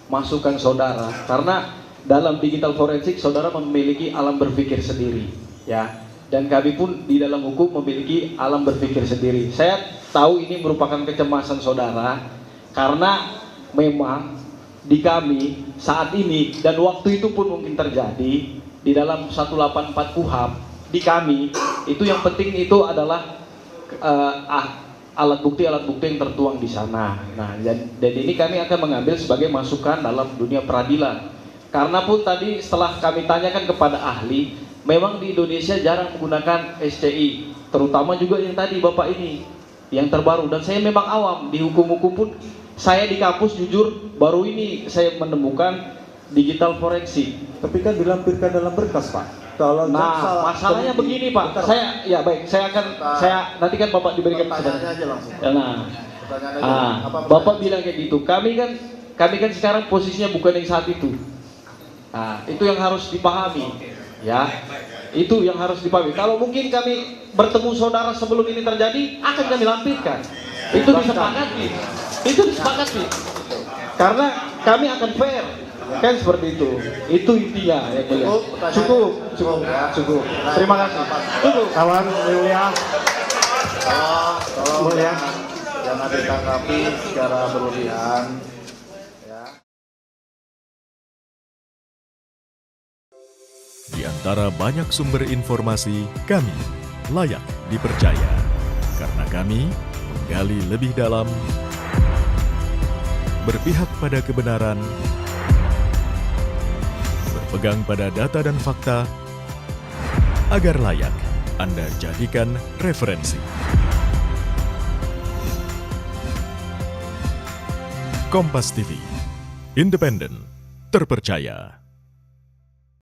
masukan saudara karena dalam digital forensik saudara memiliki alam berpikir sendiri, ya. Dan kami pun di dalam hukum memiliki alam berpikir sendiri. Saya tahu ini merupakan kecemasan saudara karena memang di kami saat ini dan waktu itu pun mungkin terjadi di dalam 184 KUHP di kami itu yang penting itu adalah alat bukti yang tertuang di sana. Nah, dan ini kami akan mengambil sebagai masukan dalam dunia peradilan. Karena pun tadi setelah kami tanyakan kepada ahli, memang di Indonesia jarang menggunakan SCI, terutama juga yang tadi Bapak ini, yang terbaru. Dan saya memang awam di hukum-hukum pun, saya di kampus jujur baru ini saya menemukan digital forensik. Tapi kan dilampirkan dalam berkas, Pak. Kalau Nah, masalahnya begini Pak, saya nanti kan Bapak diberikan Pertanyaannya aja langsung. Pertanyaannya aja. Apa Bapak bilang kayak gitu. Kami kan sekarang posisinya bukan yang saat itu. Nah, itu yang harus dipahami, ya. Itu yang harus dipahami. Kalau mungkin kami bertemu saudara sebelum ini terjadi, akan kami lampirkan. Itu disepakati. Itu disepakati. Karena kami akan fair. Kan seperti itu. Itu intinya yang mulia. Cukup. Terima kasih. Cukup. Kawan mulia. Tolong jangan ditanggapi secara berlebihan. Di antara banyak sumber informasi, kami layak dipercaya. Karena kami menggali lebih dalam, berpihak pada kebenaran, berpegang pada data dan fakta, agar layak Anda jadikan referensi. Kompas TV, independen, terpercaya.